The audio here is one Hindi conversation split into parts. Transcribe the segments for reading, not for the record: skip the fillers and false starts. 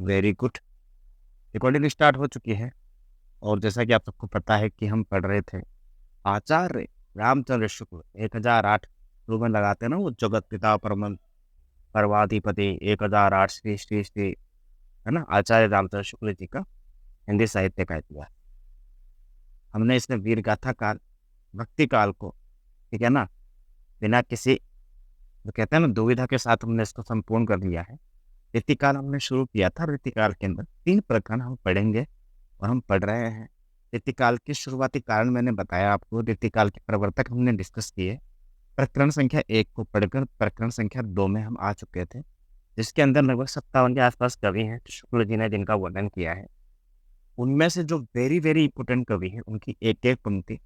Very good. रिकॉर्डिंग स्टार्ट हो चुकी है। और जैसा कि आप सबको पता है कि हम पढ़ रहे थे आचार्य रामचंद्र शुक्ल 1008 रूपन लगाते हैं ना, वो जगत पिता परम परवाधिपति 1008 श्री श्री श्री, है ना, आचार्य रामचंद्र शुक्ल जी का हिंदी साहित्य का इतिहास। हमने इसमें वीर गाथा काल, भक्ति काल को, ठीक है ना, बिना किसी, जो कहते हैं ना, दुविधा के साथ हमने इसको संपूर्ण कर लिया है। रीतिकाल हमने शुरू किया था। रीतिकाल के अंदर 3 प्रकरण हम पढ़ेंगे और हम पढ़ रहे हैं। रीतिकाल के शुरुआती कारण मैंने बताया आपको। रीतिकाल के प्रवर्तक हमने डिस्कस किए। प्रकरण संख्या 1 को पढ़कर प्रकरण संख्या 2 में हम आ चुके थे, जिसके अंदर लगभग 57 के आसपास कवि हैं शुक्ल जी ने जिनका वर्णन किया है। उनमें से जो वेरी वेरी इंपोर्टेंट कवि हैं, उनकी एक एक पंक्ति,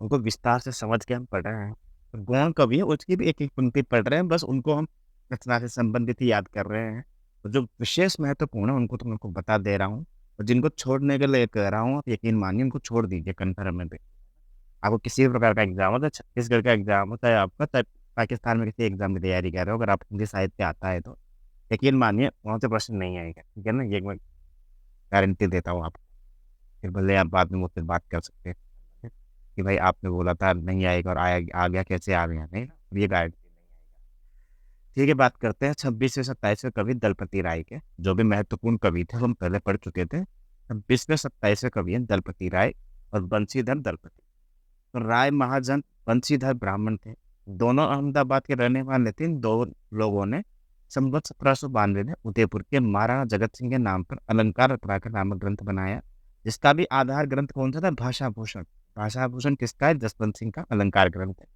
उनको विस्तार से समझ के हम पढ़ रहे हैं। तो गौण कवि है, उसकी भी एक एक पंक्ति पढ़ रहे हैं, बस उनको हम रचना से संबंधित ही याद कर रहे हैं। तो जो विशेष महत्वपूर्ण है उनको तो मैं आपको बता दे रहा हूँ, और जिनको छोड़ने के लिए कह रहा हूँ, आप यकीन मानिए उनको छोड़ दीजिए कन्फर्म में भी। आपको किसी भी प्रकार का एग्जाम हो, चाहे छत्तीसगढ़ का एग्जाम हो, चाहे आपका, चाहे पाकिस्तान में किसी एग्जाम की तैयारी कर रहे हो, अगर आप हिंदी साहित्य आता है तो यकीन मानिए वहाँ से प्रश्न नहीं आएगा। ठीक है ना, ये मैं गारंटी देता हूँ आपको। फिर भले आप बाद में मुझसे बात कर सकते हैं कि भाई आपने बोला था नहीं आएगा और आया, आ गया, कैसे आ गया, नहीं, ये गारंटी नहीं आएगा। ठीक है, बात करते हैं 26वें 27वें कवि दलपति राय के। जो भी महत्वपूर्ण कवि थे हम पहले पढ़ चुके थे। 26वें 27वें कवि हैं दलपति राय और बंशीधर दलपति। तो राय महाजन, बंशीधर ब्राह्मण थे। दोनों अहमदाबाद के रहने वाले थे। इन दो लोगों ने संवत 1792 में उदयपुर के महाराणा जगत सिंह के नाम पर अलंकार रत्नाकर नामक ग्रंथ बनाया, जिसका भी आधार ग्रंथ कौन सा था? भाषा भूषण। भाषा भूषण किसका है? जसवंत सिंह का अलंकार ग्रंथ है।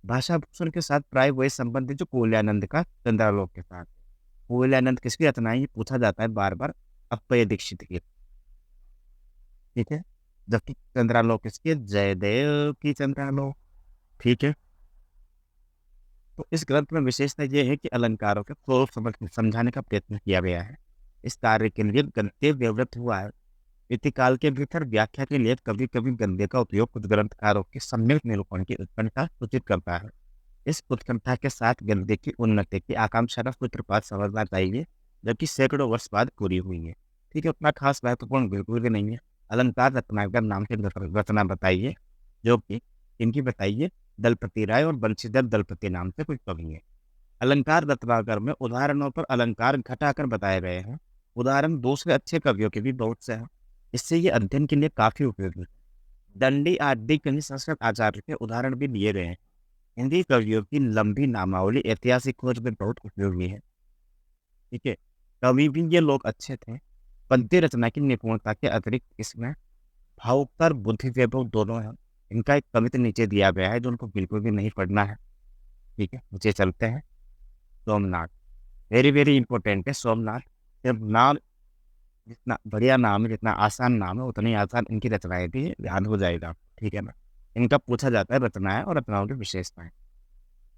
भाषा भूषण के साथ प्राय वही संबंध है जो कोल्यानंद का चंद्रालोक के साथ है। कोल्यानंद किसकी रचना है ये पूछा जाता है बार बार, अप्पय दीक्षित की। ठीक है, जबकि चंद्रालोक किसकी है? जयदेव की चंद्रालोक। ठीक है, तो इस ग्रंथ में विशेषता यह है कि अलंकारों के स्वरूप समझाने का प्रयत्न किया गया है। इस कार्य के लिए गद्य व्यवहृत हुआ है। इतिकाल के भीतर व्याख्या के लिए कभी कभी गद्य का उपयोग कुछ ग्रंथकारों के सम्यक निरूपण की उत्कंठा सूचित करता है। इस उत्कंठा के साथ गद्य की उन्नति की आकांक्षा का सूत्रपात समझना चाहिए, जबकि सैकड़ों वर्ष बाद पूरी हुई है। ठीक है, उतना खास महत्वपूर्ण बिल्कुल भी नहीं है। अलंकार रत्नाकर नाम से रचना बताइए, जो कि इनकी बताइए दलपति राय और बंशीधर दलपति नाम से कुछ कवि है। अलंकार रत्नाकर में उदाहरणों पर अलंकार घटाकर बताए गए हैं। उदाहरण दूसरे अच्छे कवियों के भी बहुत से हैं। इससे ये अध्ययन के लिए काफी उपयोगी है। दंडी आदि कहीं संस्कृत आचार्य के उदाहरण भी दिए गए हैं। हिंदी कवियों की लंबी नामावली ऐतिहासिक खोज में बहुत उपयोगी है। ठीक है, कवि भी ये लोग अच्छे थे। पद्य रचना की निपुणता के अतिरिक्त इसमें भावुकता और बुद्धि वैभव दोनों है। इनका एक कविता नीचे दिया गया है जो उनको बिल्कुल भी नहीं पढ़ना है। ठीक है, नीचे चलते हैं। सोमनाथ, वेरी वेरी इंपॉर्टेंट है सोमनाथ। जब नाम, जितना बढ़िया नाम है, जितना आसान नाम है, उतनी आसान इनकी रचनाएं भी, याद हो जाएगा। ठीक है ना, इनका पूछा जाता है रचनाएं और रचनाओं की विशेषताएं।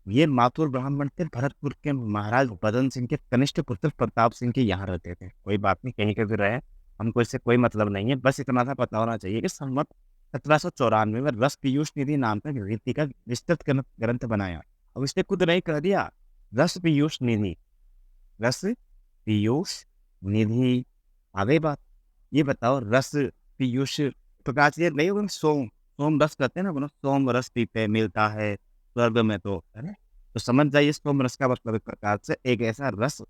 ये माथुर ब्राह्मण थे। भरतपुर के महाराज बदन सिंह के कनिष्ठ पुत्र प्रताप सिंह के यहाँ रहते थे। कोई बात नहीं, कहीं के भी रहे, हमको इससे कोई मतलब नहीं है। बस इतना सा पता होना चाहिए कि संवत 1794 में रस पीयूष निधि नाम का रीति का विस्तृत ग्रंथ बनाया। अब इसने खुद नहीं कह दिया रस पीयूष निधि, रस पीयूष निधि। आगे बात ये बताओ, रस पीयूष प्रकाश ये नहीं होगा? सोम, सोम रस कहते हैं ना, बोलो सोम रस पीते मिलता है स्वर्ग में, तो है ना। तो समझ जाइए सोम रस का मतलब एक प्रकार से एक ऐसा रस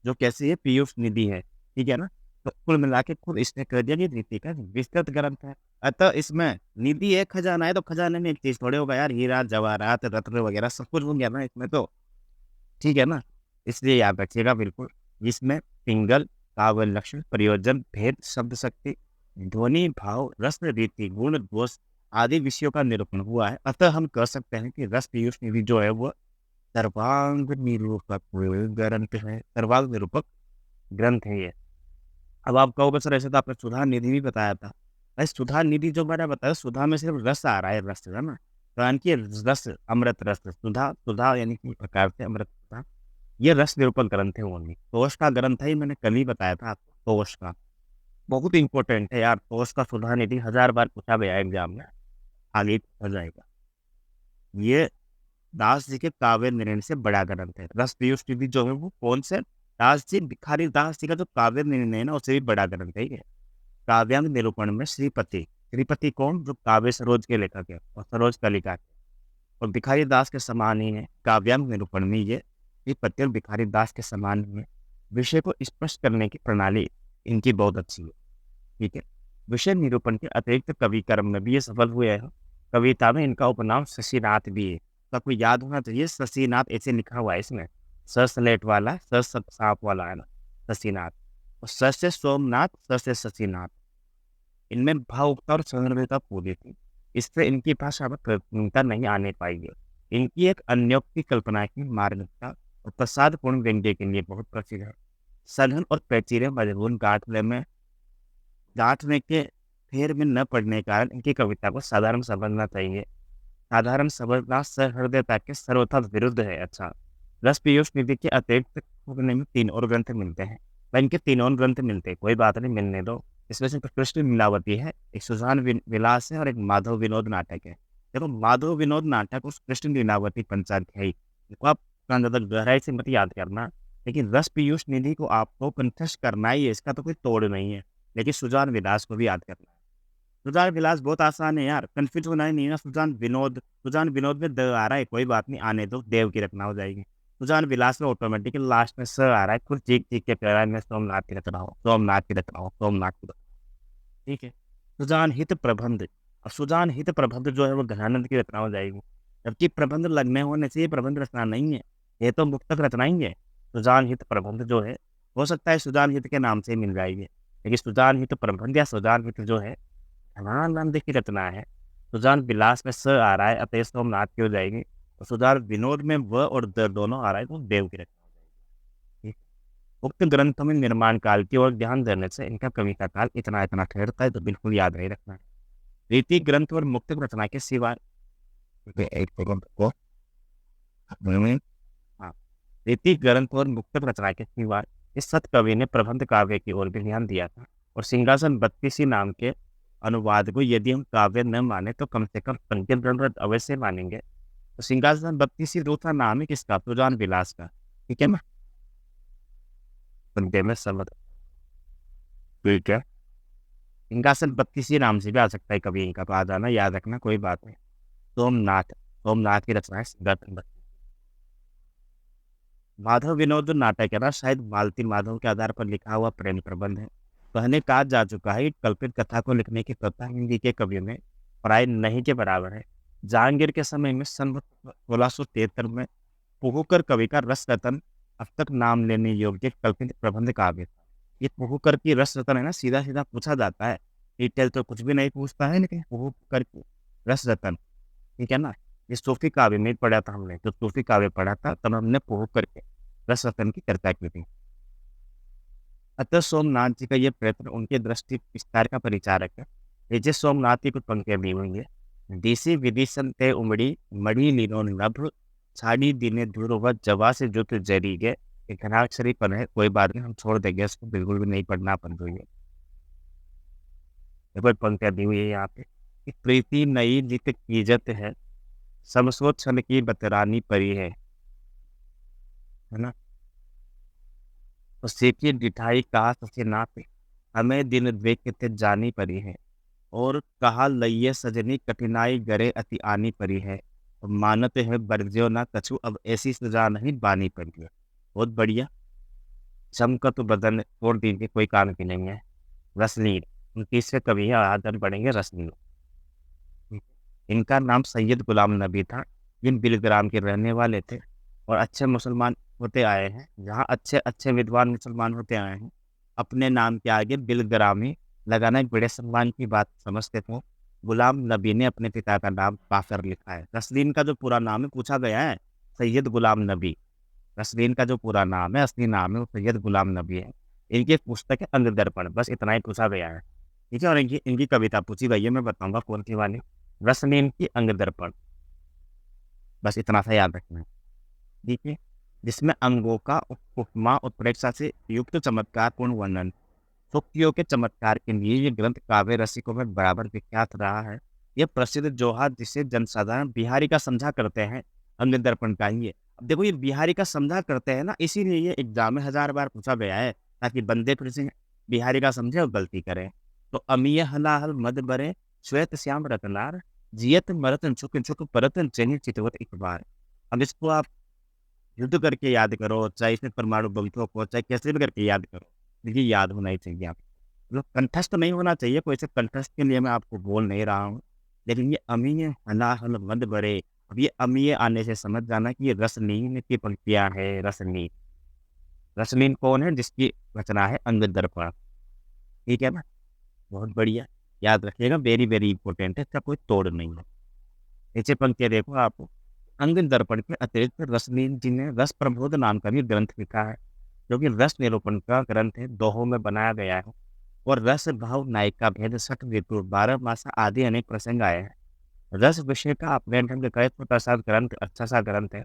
जो कैसी है? पीयूष निधि है। ठीक है ना। तो कुल मिला के खुद इसने कह दिया कि रीति का विस्तृत ग्रंथ है। अतः इसमें निधि है, खजाना है, तो खजाने में एक चीज थोड़े होगा यार, हीरा जवाहरात रत्न वगैरह सब कुछ हो गया ना इसमें तो। ठीक है ना, इसलिए याद रखिएगा बिल्कुल। इसमें पिंगल, काव्य लक्षण, प्रयोजन, भेद, शब्द शक्ति, ध्वनि, भाव, रस, रीति, गुण, दोष आदि विषयों का निरूपण हुआ है। अतः हम कह सकते हैं कि रस पीयूष निधि जो है वो सर्वांग निरूपक ग्रंथ है। सर्वांग निरूपक ग्रंथ है ये। अब आप कहोगे सर ऐसे तो आपने सुधा निधि भी बताया था। भाई सुधा निधि जो मैंने बताया, सुधा में सिर्फ रस आ रहा है, रस है ना। तो यानी कि रस, अमृत रस, सुधा, सुधा यानी कि प्रकार से अमृत सुधा। ये रस निरूपक ग्रंथ है ओनली। तोष का ग्रंथ है, मैंने कल ही बताया था आपको। तोष का बहुत इंपॉर्टेंट है यार। तोष का सुधा निधि 1000 बार पूछा गया एग्जाम में, आगे हो जाएगा। ये दास जी के काव्य निर्णय से बड़ा ग्रंथ है। रस पीयूष निधि जो है वो कौन से? दास जी, भिखारी दास जी का जो काव्य निर्णय है ना, उससे भी बड़ा ग्रंथ है ये। काव्यांग निरूपण में श्रीपति, श्रीपति कौन? जो काव्य सरोज के लेखक है और सरोज का लिखा है। और भिखारी दास के समान ही है काव्यांग निरूपण में ये श्रीपति और भिखारी दास के समान ही है। विषय को स्पष्ट करने की प्रणाली इनकी बहुत अच्छी है। ठीक है। विषय निरूपण के अतिरिक्त कवि कर्म में भी ये सफल हुए हैं। कविता में इनका उपनाम शशिनाथ भी है, तो आपको याद होना चाहिए शशिनाथ ऐसे लिखा हुआ है इसमें, स स्लेट वाला, सांप वाला है ना, शशिनाथ। और स से सोमनाथ, स से शशिनाथ। इनमें भावुकता और संदर्भिता पूरी थी, इससे इनकी भाषा में कृत्रिमता नहीं आने पाएगी। इनकी एक अन्योक्ति कल्पना की मार्मिकता और प्रसादपूर्ण व्यंग्य के लिए बहुत प्रसिद्ध है। सघन और पेचीदे मजबूत गांठने के फेर में न पड़ने के कारण इनकी कविता को साधारण समझना चाहिए। साधारण समझना सहृदयता के सर्वथा विरुद्ध है। अच्छा, रस पीयूष निधि के अतिरिक्त उन्हें में 3 और ग्रंथ मिलते हैं। भाई इनके 3 और ग्रंथ मिलते हैं, कोई बात नहीं, मिलने दो। इसमें से कृष्ण लीलावती है, एक सुजान विलास है और एक माधव विनोद नाटक है। देखो, माधव विनोद नाटक उस कृष्ण लीलावती पंचाध्यायी को आप ज़्यादा गहराई से मत याद करना, लेकिन रस पीयूष निधि को आपको कंठस्थ करना ही है, इसका तो कोई तोड़ नहीं है। लेकिन सुजान विलास को भी याद करना है। सुजान विलास बहुत आसान है यार, कंफ्यूज होना ही नहीं है ना। सुजान विनोद में द आ रहा है, कोई बात नहीं, आने दो, देव की रचना हो जाएगी। सुजान विलास में ऑटोमेटिकली लास्ट में स आ रहा है, खुद चीख चीख के कह रहा है मैं सोमनाथ की रचना हूँ, सोमनाथ की रचना हूँ, सोमनाथ की रचना। ठीक है। सुजान हित प्रबंध, अब सुजान हित प्रबंध जो है वो घनानंद की रचना हो जाएगी, जबकि प्रबंध लगने होने से ये प्रबंध रचना नहीं है, ये तो मुक्तक रचना ही है। सुजान हित प्रबंध जो है, हो सकता है सुजान हित के नाम से ही मिल जाएगी, लेकिन सुजान हित प्रबंध या सुजान हित जो है घनानंद की रचना है। सुजान विलास में स आ रहा है, अतः सोमनाथ की हो जाएगी। और सुजान विनोद में व और द दोनों आ रहा है, तो देव की रचना हो जाएगी। ठीक। उक्त ग्रंथों में निर्माण काल की ओर ध्यान देने से इनका कविता काल इतना इतना ठहरता है, तो बिल्कुल याद नहीं रखना है। रीति ग्रंथ और मुक्तक रचना के सिवा एक सेकंड को, हाँ, रीति ग्रंथ और मुक्तक रचना के सिवा इस सत कवि ने प्रबंध काव्य की ओर भी ध्यान दिया था। और सिंहासन बत्तीसी नाम के अनुवाद को यदि हम काव्य न माने तो कम से कम पंचम ग्रंथ अवश्य मानेंगे। तो सिंहासन बत्तीसी दूसरा नाम है किसका? सुजान विलास का। ठीक है ना, पंचम में समझ, ठीक है। सिंहासन बत्तीसी नाम से भी आ सकता है कभी इनका, तो आ जाना, याद रखना, कोई बात नहीं। सोमनाथ, सोमनाथ की रचना है सिंहासन बत्तीसी। माधव विनोद जो नाटक है ना, शायद मालती माधव के आधार पर लिखा हुआ प्रेम प्रबंध है। कहने कहा जा चुका है कि कल्पित कथा को लिखने की प्रथा हिंदी के कवियों में प्राय नहीं के बराबर है। जहांगीर के समय में सन 1673 में पुहुकर कवि का रस रतन अब तक नाम लेने योग्य कल्पित प्रबंध काव्य था। ये पुहुकर की रस रतन है ना, सीधा सीधा पूछा जाता है, डिटेल तो कुछ भी नहीं पूछता है, लेकिन पुहुकर की रस रतन, ठीक है ना, ये सूफी काव्य में पढ़ा था हमने, तो सूफी काव्य पढ़ा था तब हमने पुहुकर के रस रतन की चर्चा की थी। अतः सोमनाथ जी का ये प्रयत्न उनके दृष्टि विस्तार का परिचारक है। विजय सोमनाथ की कुछ पंक्तियां दी हुई है। देसी विदिशन ते उमड़ी मड़ी लीनो नभ छाड़ी दिने ध्रुव जवा से जुत जरी गे। एक घनाक्षरी पद है, कोई बात नहीं, हम छोड़ देंगे इसको, बिल्कुल भी नहीं पढ़ना अपन को ये। कोई पंक्तियां दी हुई है यहाँ पे कि प्रीति नई नित कीजत है, समसो छल की बतरानी परी है ना। तो सेकी डिठाई कहा ससे नाथ, हमें दिन देखते जानी परी है। और कहा लइये सजनी कठिनाई गरे अति आनी परी है। और मानते हैं बरज्यो ना कछु अब ऐसी सजा नहीं बानी पड़ी है। बहुत बढ़िया। चमका तो बदन छोड़ दीजिए, कोई काम की नहीं है। रसलीन, तीसरे कवि है, आदर बढ़ेंगे रसलीन। इनका नाम सैयद गुलाम नबी था, जिन बिलग्राम के रहने वाले थे और अच्छे मुसलमान होते आए हैं। जहाँ अच्छे अच्छे विद्वान मुसलमान होते आए हैं, अपने नाम के आगे बिलग्रामी लगाना एक बड़े सम्मान की बात समझते थे। गुलाम नबी ने अपने पिता का नाम काफिर लिखा है। रसलीन का जो पूरा नाम है पूछा गया है, सैयद गुलाम नबी। रसलीन का जो पूरा नाम है, असली नाम है, वो सैयद गुलाम नबी है। इनकी एक पुस्तक है अंग दर्पण, बस इतना ही पूछा गया है। ठीक है। और इनकी इनकी कविता पूछी गई है, मैं बताऊंगा कौन सी वाली। रसलीन की अंग दर्पण, बस इतना सा याद रखना है। ठीक है। जिसमें अंगों का उपमा उत्प्रेक्षा से युक्त चमत्कार पूर्ण वर्णन, सूक्तियों के चमत्कार के लिए ये ग्रंथ काव्य रसिकों में बराबर विख्यात रहा है। यह प्रसिद्ध जोहा जिसे जनसाधारण बिहारी का समझा करते हैं, अंग दर्पण का ही है। अब देखो ये बिहारी का समझा करते हैं ना, इसीलिए ये एग्जाम में 1000 बार पूछा गया है, ताकि बंदे फिर से बिहारी का समझे और गलती करें। तो अमिय हलाहल मद बरे, श्वेत श्याम रतनार, जियत मरतन छुक छुक परतन चेनी चितवत एक बार। अब इसको आप युद्ध करके याद करो, चाहे इसमें परमाणु बम को, चाहे कैसे भी करके याद करो, देखिए याद होना ही चाहिए आप। मतलब कंठस्थ नहीं होना चाहिए, कोई से कंठस्थ के लिए मैं आपको बोल नहीं रहा हूँ, लेकिन ये अमीय हलाहल मद बरे, अब ये अमीय आने से समझ जाना कि ये रसलीन की पंक्तियां है। रसलीन, रसलीन कौन है? जिसकी रचना है अंग दर्पण। ठीक है ना? बहुत बढ़िया, याद रखिएगा, वेरी वेरी इंपॉर्टेंट है, इसका कोई तोड़ नहीं है। नीचे पंक्तियां देखो आप। अंग दर्पण के अतिरिक्त रसलीन जी ने रस प्रबोध नाम का भी ग्रंथ लिखा है, जो कि रस निरूपण का ग्रंथ है, दोहों में बनाया गया है। और रस भाव नायिका भेद सठ ऋतु 12 मासा आदि अनेक प्रसंग आए हैं। रस विषय का अपने ढंग का एक छोटा सा ग्रंथ, अच्छा सा ग्रंथ है।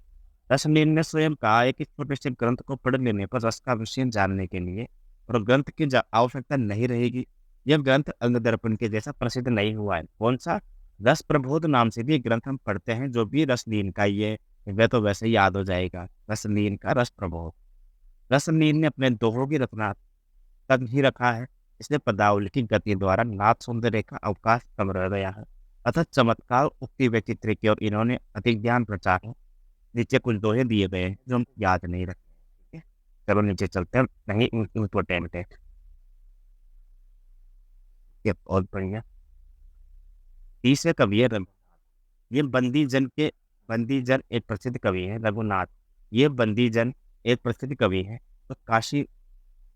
रसलीन ने स्वयं कहा है कि छोटे से ग्रंथ को पढ़ लेने पर रस का विषय जानने के लिए और ग्रंथ की आवश्यकता नहीं रहेगी। यह ग्रंथ अंग दर्पण के जैसा प्रसिद्ध नहीं हुआ है। कौन सा? रस प्रबोध नाम से भी एक ग्रंथ हम पढ़ते हैं, जो भी रसलीन का ये, वह तो वैसे ही याद हो जाएगा, रसलीन का रस प्रबोध। रसलीन ने अपने दोहों की रचना तक ही रखा है, इसलिए पदावली की गति द्वारा नाथ सौंदर्य का अवकाश कम रह गया है। अतः चमत्कार उक्ति व्यक्तित्व की और इन्होंने अधिक ज्ञान प्रचार है। नीचे कुछ दोहे दिए गए हैं जो हम याद नहीं रखते। ठीक है, चलो नीचे चलते हैं, नहीं इम्पोर्टेंट है ये, बहुत बढ़िया। तीसरे कवि है ये बंदी जन के, बंदी जन एक प्रसिद्ध कवि है रघुनाथ। ये बंदी जन एक प्रसिद्ध कवि है, तो काशी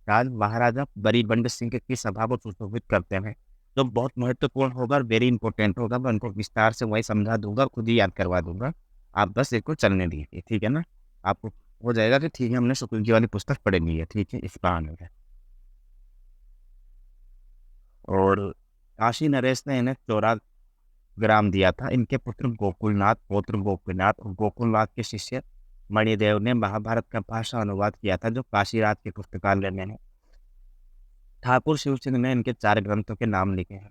राज महाराजा बरीबंड सिंह की सभा को सुशोभित करते हैं, जो बहुत महत्वपूर्ण होगा और वेरी इंपॉर्टेंट होगा। मैं उनको विस्तार से वही समझा दूंगा, खुद ही याद करवा दूंगा, आप बस इसको चलने दीजिए। ठीक है ना? आपको हो जाएगा कि ठीक है, हमने शुक्ल जी वाली पुस्तक पढ़ ली है। ठीक है, इस कहानी है। और काशी नरेश ने इन्हें 14 ग्राम दिया था। इनके पुत्र गोकुलनाथ, पौत्र गोकुलनाथ और गोकुलनाथ के शिष्य मणिदेव ने महाभारत का भाषा अनुवाद किया था, जो काशीराज के पुस्तकालय में है। ठाकुर शिवचंद्र ने इनके 4 ग्रंथों के नाम लिखे हैं,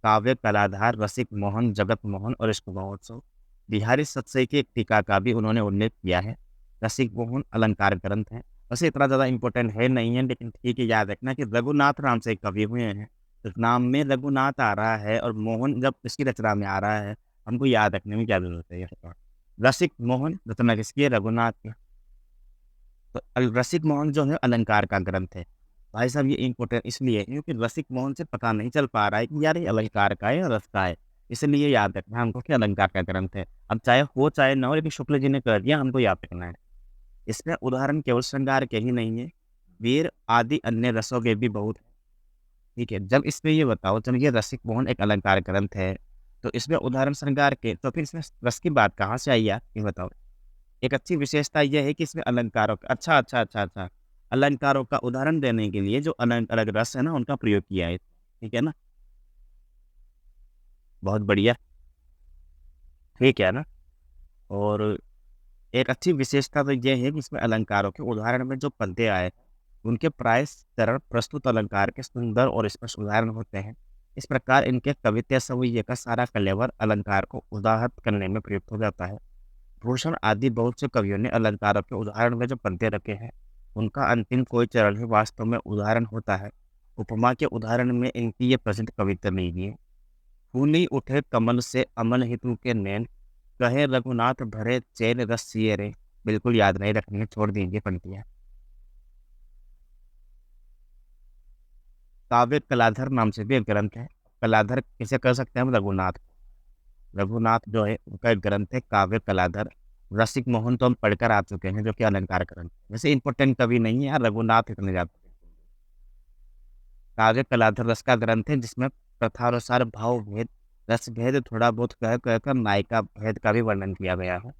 काव्य कलाधार, रसिक मोहन, जगत मोहन और इश्क महोत्सव। बिहारी सतसई की एक टीका का भी उन्होंने उल्लेख किया है। रसिक मोहन अलंकार ग्रंथ है, वैसे इतना ज़्यादा इंपॉर्टेंट है नहीं है, लेकिन ठीक है, याद रखना कि रघुनाथ नाम से एक कवि हुए हैं, तो नाम में रघुनाथ आ रहा है और मोहन जब इसकी रचना में आ रहा है, हमको याद रखने में क्या जरूरत है। ये रसिक मोहन रचना किसकी है? रघुनाथ की। तो रसिक मोहन जो है अलंकार का ग्रंथ है। भाई साहब ये इम्पोर्टेंट इसलिए है क्योंकि रसिक मोहन से पता नहीं चल पा रहा है कि यार ये अलंकार का है या रस का है, इसलिए याद रखना हमको कि अलंकार का ग्रंथ है। अब चाहे हो चाहे ना हो, लेकिन शुक्ल जी ने कर दिया, हमको याद रखना है। इसमें उदाहरण केवल श्रृंगार के ही नहीं है, वीर आदि अन्य रसों के भी बहुत है। ठीक है, जब इसमें ये बताओ, जब ये रसिक मोहन एक अलंकार ग्रंथ है, तो इसमें उदाहरण श्रृंगार के, तो फिर इसमें रस की बात कहाँ से आई यार, ये बताओ। एक अच्छी विशेषता यह है कि इसमें अलंकारों का, अच्छा, अलंकारों का उदाहरण देने के लिए जो अलग अलग रस है ना, उनका प्रयोग किया है। ठीक है ना? बहुत बढ़िया, ठीक है ना? और एक अच्छी विशेषता तो यह है कि इसमें अलंकारों के उदाहरण में जो पद्य आए, उनके प्राय सरल प्रस्तुत अलंकार के सुंदर और स्पष्ट उदाहरण होते हैं। इस प्रकार इनके कवित्व समुच्चय का सारा कलेवर अलंकार को उदाहरित करने में प्रयुक्त हो जाता है। भूषण आदि बहुत से कवियों ने अलंकारों के उदाहरण में जो पद्य रखे हैं, उनका अंतिम कोई चरण ही वास्तव में उदाहरण होता है। उपमा के उदाहरण में इनकी ये प्रसिद्ध कविता मिली है। फूली उठे कमल से अमन हितु के नैन, कहे रघुनाथ भरे चैन रस सिए रे। बिल्कुल याद नहीं रखनी है, छोड़ दीजिए पंक्तियां। काव्य कलाधर नाम से भी एक ग्रंथ है। कलाधर किसे कह सकते हैं हम? रघुनाथ। रघुनाथ जो है उनका एक ग्रंथ है काव्य कलाधर। रसिक मोहन तो हम पढ़कर आ चुके हैं, जो कि अलंकार ग्रंथ है। वैसे इंपॉर्टेंट कवि नहीं है यार, रघुनाथ इतने ज्यादा। काव्य कलाधर रस का ग्रंथ है, जिसमें प्रथानुसार भाव भेद, रस भेद थोड़ा बहुत कह कहकर नायिका भेद का भी वर्णन किया गया है।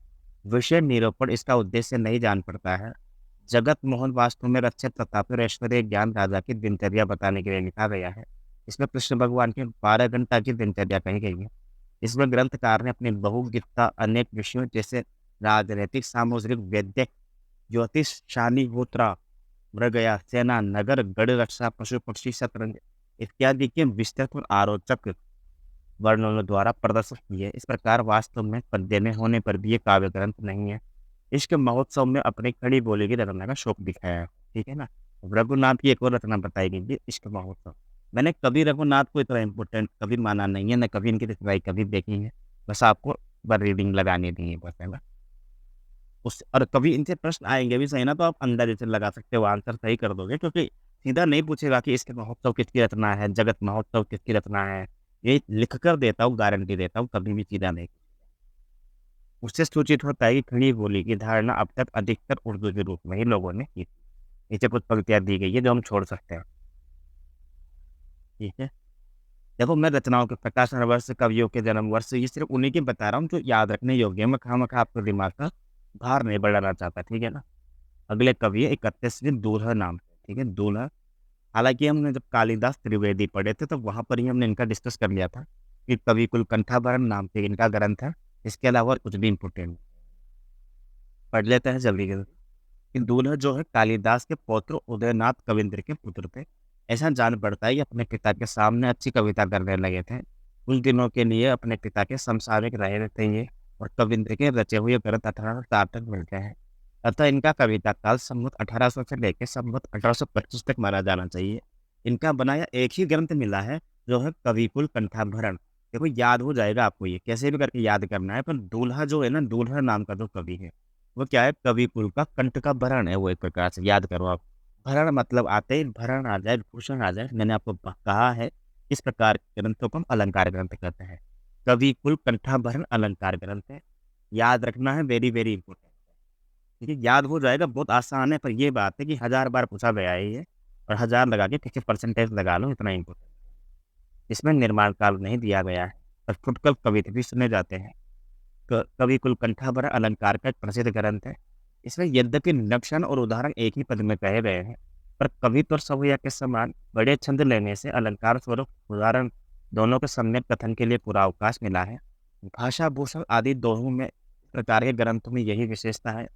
विषय निरूपण इसका उद्देश्य नहीं जान पड़ता है। जगत मोहन वास्तव में रक्षक तथा फिर ऐश्वर्य ज्ञान राजा की दिनचर्या बताने के लिए लिखा गया है। इसमें कृष्ण भगवान की 12 घंटा की दिनचर्या कही गई है। इसमें ग्रंथकार ने अपनी बहुगिकता अनेक विषयों जैसे राजनीतिक, सामुद्रिक, वैद्यक, ज्योतिष, शालीहोत्रा, मृगया, सेना, नगर, गढ़ रक्षा, पशु पक्षी, शतरंज इत्यादि के विस्तृत और आरोचक वर्णनों द्वारा प्रदर्शित किए। इस प्रकार वास्तव में पद्य में होने पर भी ये काव्य ग्रंथ नहीं है। इश्क महोत्सव में अपनी खड़ी बोली की रचना का शौक दिखाया है, ठीक है ना? रघुनाथ की एक और रचना बताई गई थी, इश्क महोत्सव। मैंने कभी रघुनाथ को इतना इम्पोर्टेंट कभी माना नहीं है, ना कभी इनकी रचनाएँ कभी देखी है। बस आपको बस रीडिंग लगानी थी बस, है ना? उस और कभी इनसे प्रश्न आएँगे भी सही ना, तो आप अंदाज़े से लगा सकते हो, आंसर सही कर दोगे, क्योंकि सीधा नहीं पूछेगा कि इश्क महोत्सव किसकी रचना है, जगत महोत्सव किसकी रचना है। ये लिख कर देता हूँ, गारंटी देता हूँ, कभी भी सीधा नहीं। उससे सूचित होता है कि खड़ी बोली की धारणा अब तक अधिकतर उर्दू के रूप में ही लोगों ने की थी। नीचे कुछ पंक्तियाँ दी गई है जो हम छोड़ सकते हैं, ठीक है? देखो, मैं रचनाओं के प्रकाशन वर्ष, कवियों के जन्म वर्ष, ये सिर्फ़ उन्हीं के बता रहा हूँ जो याद रखने योग्य है। मैं खामख़ा आपके दिमाग का भार नहीं बढ़ाना चाहता, ठीक है ना? अगले कवि है 31वें दूल्हा नाम से, ठीक है? दूल्हा। हालाँकि हमने जब कालिदास त्रिवेदी पढ़े थे, तब वहाँ पर ही हमने इनका डिस्कस कर लिया था कि कवि कुल कंठाभरण नाम से इनका ग्रंथ है। इसके अलावा और कुछ भी इम्पोर्टेंट पढ़ लेते हैं जल्दी से। कि दूल्हा जो है कालिदास के पौत्र उदयनाथ कविंद्र के पुत्र थे। ऐसा जान पड़ता है कि अपने पिता के सामने अच्छी कविता करने लगे थे। कुछ दिनों के लिए अपने पिता के समसामयिक रहे थे ये, और कविंद्र के रचे हुए ग्रंथ 1860 तक मिलते हैं। अतः इनका कविता काल संवत 1800 से लेकर संवत 1825 तक माना जाना चाहिए। इनका बनाया एक ही ग्रंथ मिला है, जो है कविकुल कंठाभरण। देखो, याद हो जाएगा आपको, ये कैसे भी करके याद करना है, पर दूल्हा जो है ना, दूल्हा नाम का जो कवि है, वो क्या है, कविकुल का कंठ का भरण है, वो एक प्रकार से याद करो आप। भरण मतलब आते ही भरण आ जाए, भूषण आ जाए। मैंने आपको कहा है, इस प्रकार के ग्रंथों को हम अलंकार ग्रंथ कहते हैं। कविकुल कंठाभरण अलंकार ग्रंथ है। याद रखना है, वेरी वेरी इंपॉर्टेंट। ठीक है, याद हो जाएगा, बहुत आसान है, पर ये बात है कि 1000 बार पूछा गया है ये, और 1000 लगा के पीछे परसेंटेज लगा लो, इतना इम्पोर्टेंट। इसमें निर्माण काल नहीं दिया गया है, और फुटकल कविता भी सुने जाते हैं। कविकुल कंठाभरण अलंकार का एक प्रसिद्ध ग्रंथ है। इसमें यद्यपि लक्षण और उदाहरण एक ही पद में कहे गए हैं, पर कवित्व और सवैया के समान बड़े छंद लेने से अलंकार स्वरूप उदाहरण दोनों के सम्यक कथन के लिए पूरा अवकाश मिला है। भाषा भूषण आदि दोनों में प्रकार के ग्रंथों में यही विशेषता है।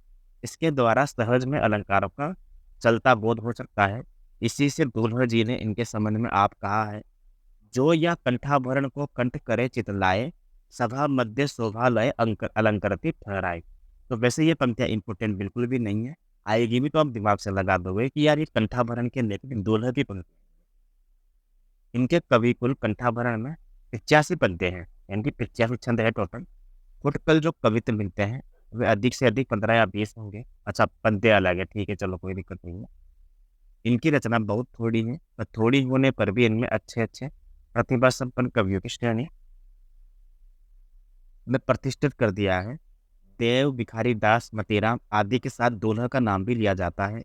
इसके द्वारा सहज में अलंकारों का चलता बोध हो सकता है। इसी से दुल्हा जी ने इनके संबंध में आप कहा है, जो या कंठाभरण को कंठ करे चित लाए, सभा मध्य शोभा लय अलंकृति ठहराए। तो वैसे ये पंक्तियाँ इम्पोर्टेंट बिल्कुल भी नहीं है। आएगी भी तो आप दिमाग से लगा दोगे कि यार ये कंठाभरण के लेखक दुल्हा की पंक्ति। इनके कवि कुल कंठाभरण में 85 पंक्तियाँ हैं, यानी कि 85 छंद है टोटल। फुटकल जो कवित्व मिलते हैं, वे अधिक से अधिक 15 या 20 होंगे। अच्छा, पंक्तियाँ अलग है, ठीक है, चलो कोई दिक्कत नहीं है। इनकी रचना बहुत थोड़ी है, पर थोड़ी होने पर भी इनमें अच्छे अच्छे प्रतिभा संपन्न कवियों की श्रेणी में प्रतिष्ठित कर दिया है। देव, भिखारी दास, मतीराम आदि के साथ दोल्हा का नाम भी लिया जाता है।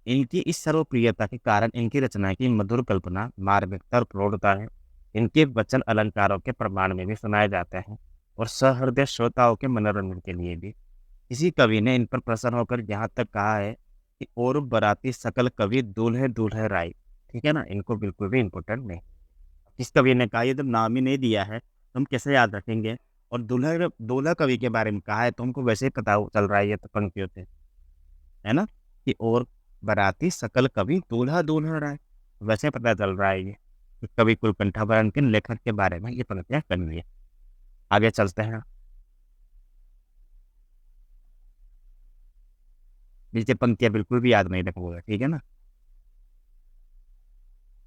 इनकी इस सर्वप्रियता के कारण इनकी रचना की मधुर कल्पना, मार्मिकता और प्रौढ़ता है। इनके वचन अलंकारों के प्रमाण में भी सुनाए जाते हैं, और सहृदय श्रोताओं के मनोरंजन के लिए भी। किसी कवि ने इन पर प्रसन्न होकर यहाँ तक कहा है कि और बराती सकल कवि दूल्हे दूल्हे राय। ठीक है ना, इनको बिल्कुल भी इम्पोर्टेंट नहीं। किस कवि ने कहा, ये जब नाम ही नहीं दिया है तो हम कैसे याद रखेंगे। और दूल्हा दूल्हा कवि के बारे में कहा है, तो हमको वैसे ही पता चल रहा है ये तो पंक्तियों से, है ना, कि और बराती सकल कवि दूल्हा दूल्हा राय। वैसे पता चल रहा है ये कि कवि कुलकंठाभरण के लेखक के बारे में ये पंक्तियां करनी है। आगे चलते हैं। नीचे पंक्तियां बिल्कुल भी याद नहीं रखोगे, ठीक है ना।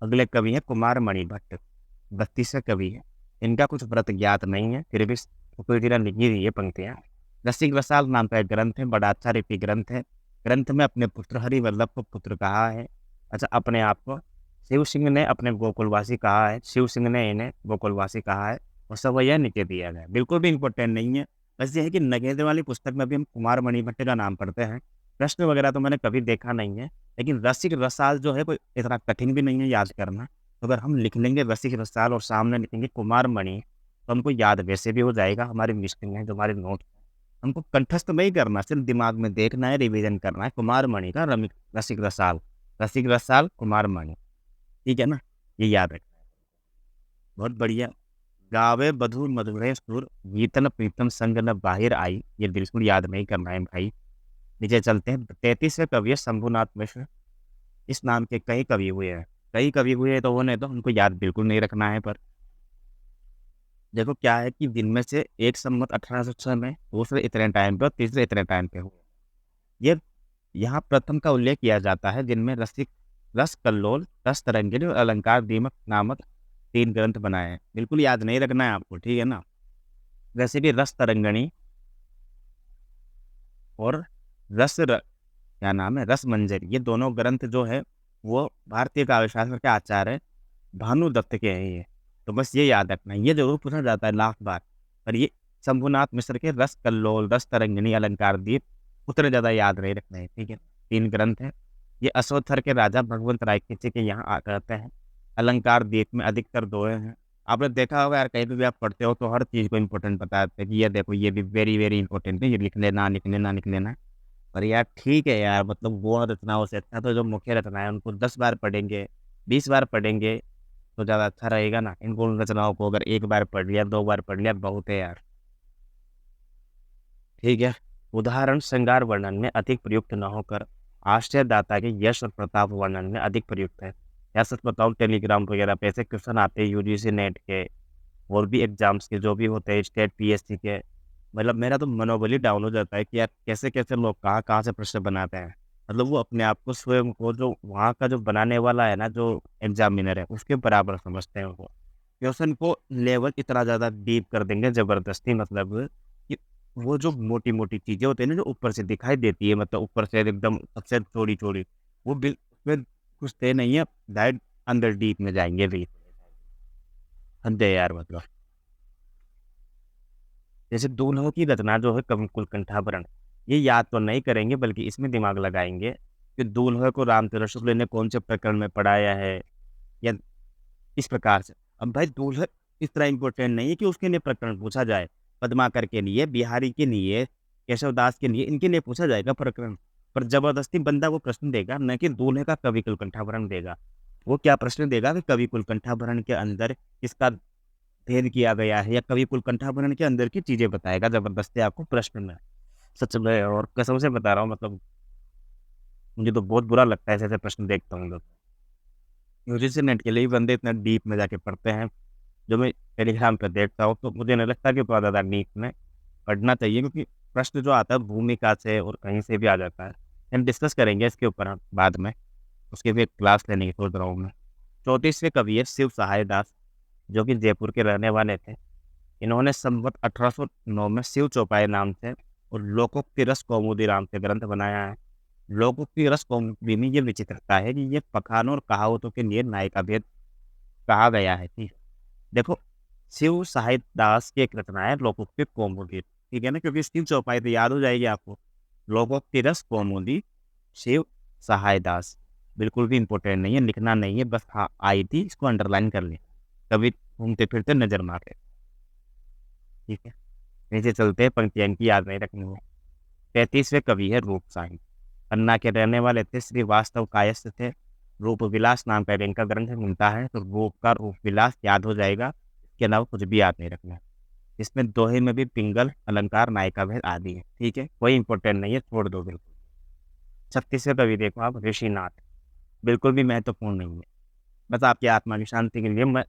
अगले कवि है कुमार मणि भट्ट, 32वें कवि है। इनका कुछ व्रत ज्ञात नहीं है, फिर भी कोई तरह लिखी हुई है पंक्तियाँ। रसिक रसाल नाम का एक ग्रंथ है, बड़ा अच्छा लिपि ग्रंथ है। ग्रंथ में अपने पुत्र हरिवल्लभ को पुत्र कहा है। अच्छा, अपने आप को शिव सिंह ने अपने गोकुलवासी कहा है, शिव सिंह ने इन्हें गोकुलवासी कहा है, और सब यह नीचे दिया गया है। बिल्कुल भी इंपॉर्टेंट नहीं है। बस ये है कि नगेंद्र वाली पुस्तक में भी हम कुमार मणि भट्ट का नाम पढ़ते हैं। प्रश्न वगैरह तो मैंने कभी देखा नहीं है, लेकिन रसिक रसाल जो है कोई इतना कठिन भी नहीं है याद करना। तो अगर हम लिख लेंगे रसिक रसाल और सामने लिखेंगे कुमार मणि, तो हमको याद वैसे भी हो जाएगा। हमारी मिस्टिंग है, जो हमारे नोट, हमको कंठस्थ नहीं करना, सिर्फ दिमाग में देखना है, रिवीजन करना है। कुमार मणि का रसिक रसाल, रसिक रसाल कुमार मणि, ठीक है ना, ये याद रखना है। बहुत बढ़िया। गावे बधुर मधुरे सुर, गीतन प्रीतम संग न बाहिर आई, ये बिल्कुल याद नहीं करना है भाई। नीचे चलते हैं। 33वें कवि है शंभुनाथ मिश्र। इस नाम के कई कवि हुए हैं, कई कवि हुए तो होने तो उनको याद बिल्कुल नहीं रखना है। पर देखो क्या है कि जिनमें से एक संवत 1806 में, दूसरे इतने टाइम पे और तीसरे इतने टाइम पे हुए। ये यहाँ प्रथम का उल्लेख किया जाता है, जिनमें रसिक, रस कल्लोल, रस तरंगिणी और अलंकार दीमक नामक 3 ग्रंथ बनाए हैं। बिल्कुल याद नहीं रखना है आपको, ठीक है ना? वैसे भी रस तरंगिणी और क्या नाम है, रसमंजरी, ये दोनों ग्रंथ जो है वो भारतीय काव्य शास्त्र के आचार्य भानुदत्त के हैं ये। तो बस ये याद रखना है, ये जरूर पूछा जाता है लाख बार। पर ये शंभुनाथ मिश्र के रस कल्लोल, रस तरंगिणी, अलंकार दीप उतने ज़्यादा याद नहीं रखना है, ठीक है? 3 ग्रंथ हैं। ये अश्वत्थर के राजा भगवंत राय खिंचे के यहाँ कहते हैं। अलंकार दीप में अधिकतर दोहे हैं। आपने देखा होगा यार, कहीं पे भी आप पढ़ते हो तो हर चीज़ को इम्पोर्टेंट बताते हैं कि ये देखो ये भी वेरी वेरी इंपॉर्टेंट है, ये लिख लेना, लिख लेना, लिख लेना। पर यार ठीक है यार, मतलब गौण रचनाओं से अच्छा तो जो मुख्य रचना है उनको 10 बार पढ़ेंगे, 20 बार पढ़ेंगे तो ज़्यादा अच्छा रहेगा ना। इन गौण रचनाओं को अगर 1 बार पढ़ लिया, 2 बार पढ़ लिया, बहुत है यार, ठीक है? उदाहरण श्रृंगार वर्णन में अधिक प्रयुक्त न होकर आश्चर्यदाता के यश और प्रताप वर्णन में अधिक प्रयुक्त है। या सच बताऊं, टेलीग्राम वगैरह पे ऐसे क्वेश्चन आते हैं यूजीसी नेट के और भी एग्जाम्स के जो भी होते हैं, स्टेट पीएससी के। मतलब मेरा तो मनोबल ही डाउन हो जाता है कि यार कैसे कैसे लोग कहाँ कहाँ से प्रश्न बनाते हैं। मतलब वो अपने आप को, स्वयं को, जो वहाँ का जो बनाने वाला है ना, जो एग्जामिनर है, उसके बराबर समझते हैं वो। क्वेश्चन को लेवल इतना ज़्यादा डीप कर देंगे ज़बरदस्ती, मतलब कि वो जो मोटी मोटी चीज़ें होती है ना, जो ऊपर से दिखाई देती है, मतलब ऊपर से एकदम सबसे चौड़ी चौड़ी, वो बिल उसमें घुसते नहीं है, डायरेक्ट अंदर डीप में जाएंगे भी। हद है यार, मतलब जैसे दूल्हों की रचना जो है कवि कुलकंठाभरण, ये याद तो नहीं करेंगे बल्कि इसमें दिमाग लगाएंगे कि दूल्हे को रामचंद्र शुक्ल ने कौन से प्रकरण में पढ़ाया है, या इस प्रकार से। अब भाई दूल्हा इस तरह इम्पोर्टेंट नहीं है कि उसके लिए प्रकरण पूछा जाए। पद्माकर के लिए, बिहारी के लिए, केशवदास के लिए, इनके लिए पूछा जाएगा प्रकरण। पर जबरदस्ती बंदा वो प्रश्न देगा, न कि दूल्हे का कवि कुलकंठाभरण देगा। वो क्या प्रश्न देगा कि कवि कुलकंठाभरण के अंदर किसका भेद किया गया है, या कवि कुलकंठाभरण के अंदर की चीजें बताएगा जबरदस्ती आपको प्रश्न में। सच में और कसम से बता रहा हूँ, मतलब मुझे तो बहुत बुरा लगता है ऐसे ऐसे प्रश्न देखता हूँ तो। यूजीसी नेट के लिए ही बंदे इतना डीप में जाके पढ़ते हैं। जो मैं टेलीग्राम पे देखता हूँ तो मुझे नहीं लगता कि बहुत ज़्यादा डीप में पढ़ना चाहिए, क्योंकि प्रश्न जो आता है भूमिका से और कहीं से भी आ जाता है। हम डिस्कस करेंगे इसके ऊपर हम बाद में, उसके भी एक क्लास लेने की सोच रहा हूँ मैं। 34वें कवि है शिव सहाय दास, जो कि जयपुर के रहने वाले थे। इन्होंने संवत 1809 में शिव चौपाई नाम से और लोकोक्ति रस कौमुदी नाम से ग्रंथ बनाया है। लोकोक्ति रस कौमुदी में ये विचित्रता है कि ये पखानों और कहावतों के लिए नायिका भेद कहा गया है, ठीक है? देखो, शिव साहित्य दास की एक रचना है लोकोक्ति कौमुदी, ठीक है ना? क्योंकि शिव चौपाई तो याद हो जाएगी आपको। लोकोक्ति रस कौमुदी, शिव सहाय दास, बिल्कुल भी इंपॉर्टेंट नहीं है, लिखना नहीं है, बस हाँ आई थी, इसको अंडरलाइन कर ले, कभी घूमते फिरते नजर मारे, ठीक है? नीचे चलते हैं, पंक्तियाँ इनकी याद नहीं रखनी हो। 33वें कवि है रूप साहिब, पन्ना के रहने वाले थे, श्री वास्तव कायस्थ थे। रूप विलास नाम का इनका ग्रंथ मिलता है, तो रूप का रूप विलास याद हो जाएगा, इसके अलावा कुछ भी याद नहीं रखना है। इसमें दोहे में भी पिंगल, अलंकार, नायिका भेद आदि है, ठीक है? कोई इंपॉर्टेंट नहीं है, छोड़ दो बिल्कुल। 36वें कवि देखो आप, ऋषिनाथ, बिल्कुल भी महत्वपूर्ण नहीं है, बस आपकी आत्मा की शांति के लिए मैं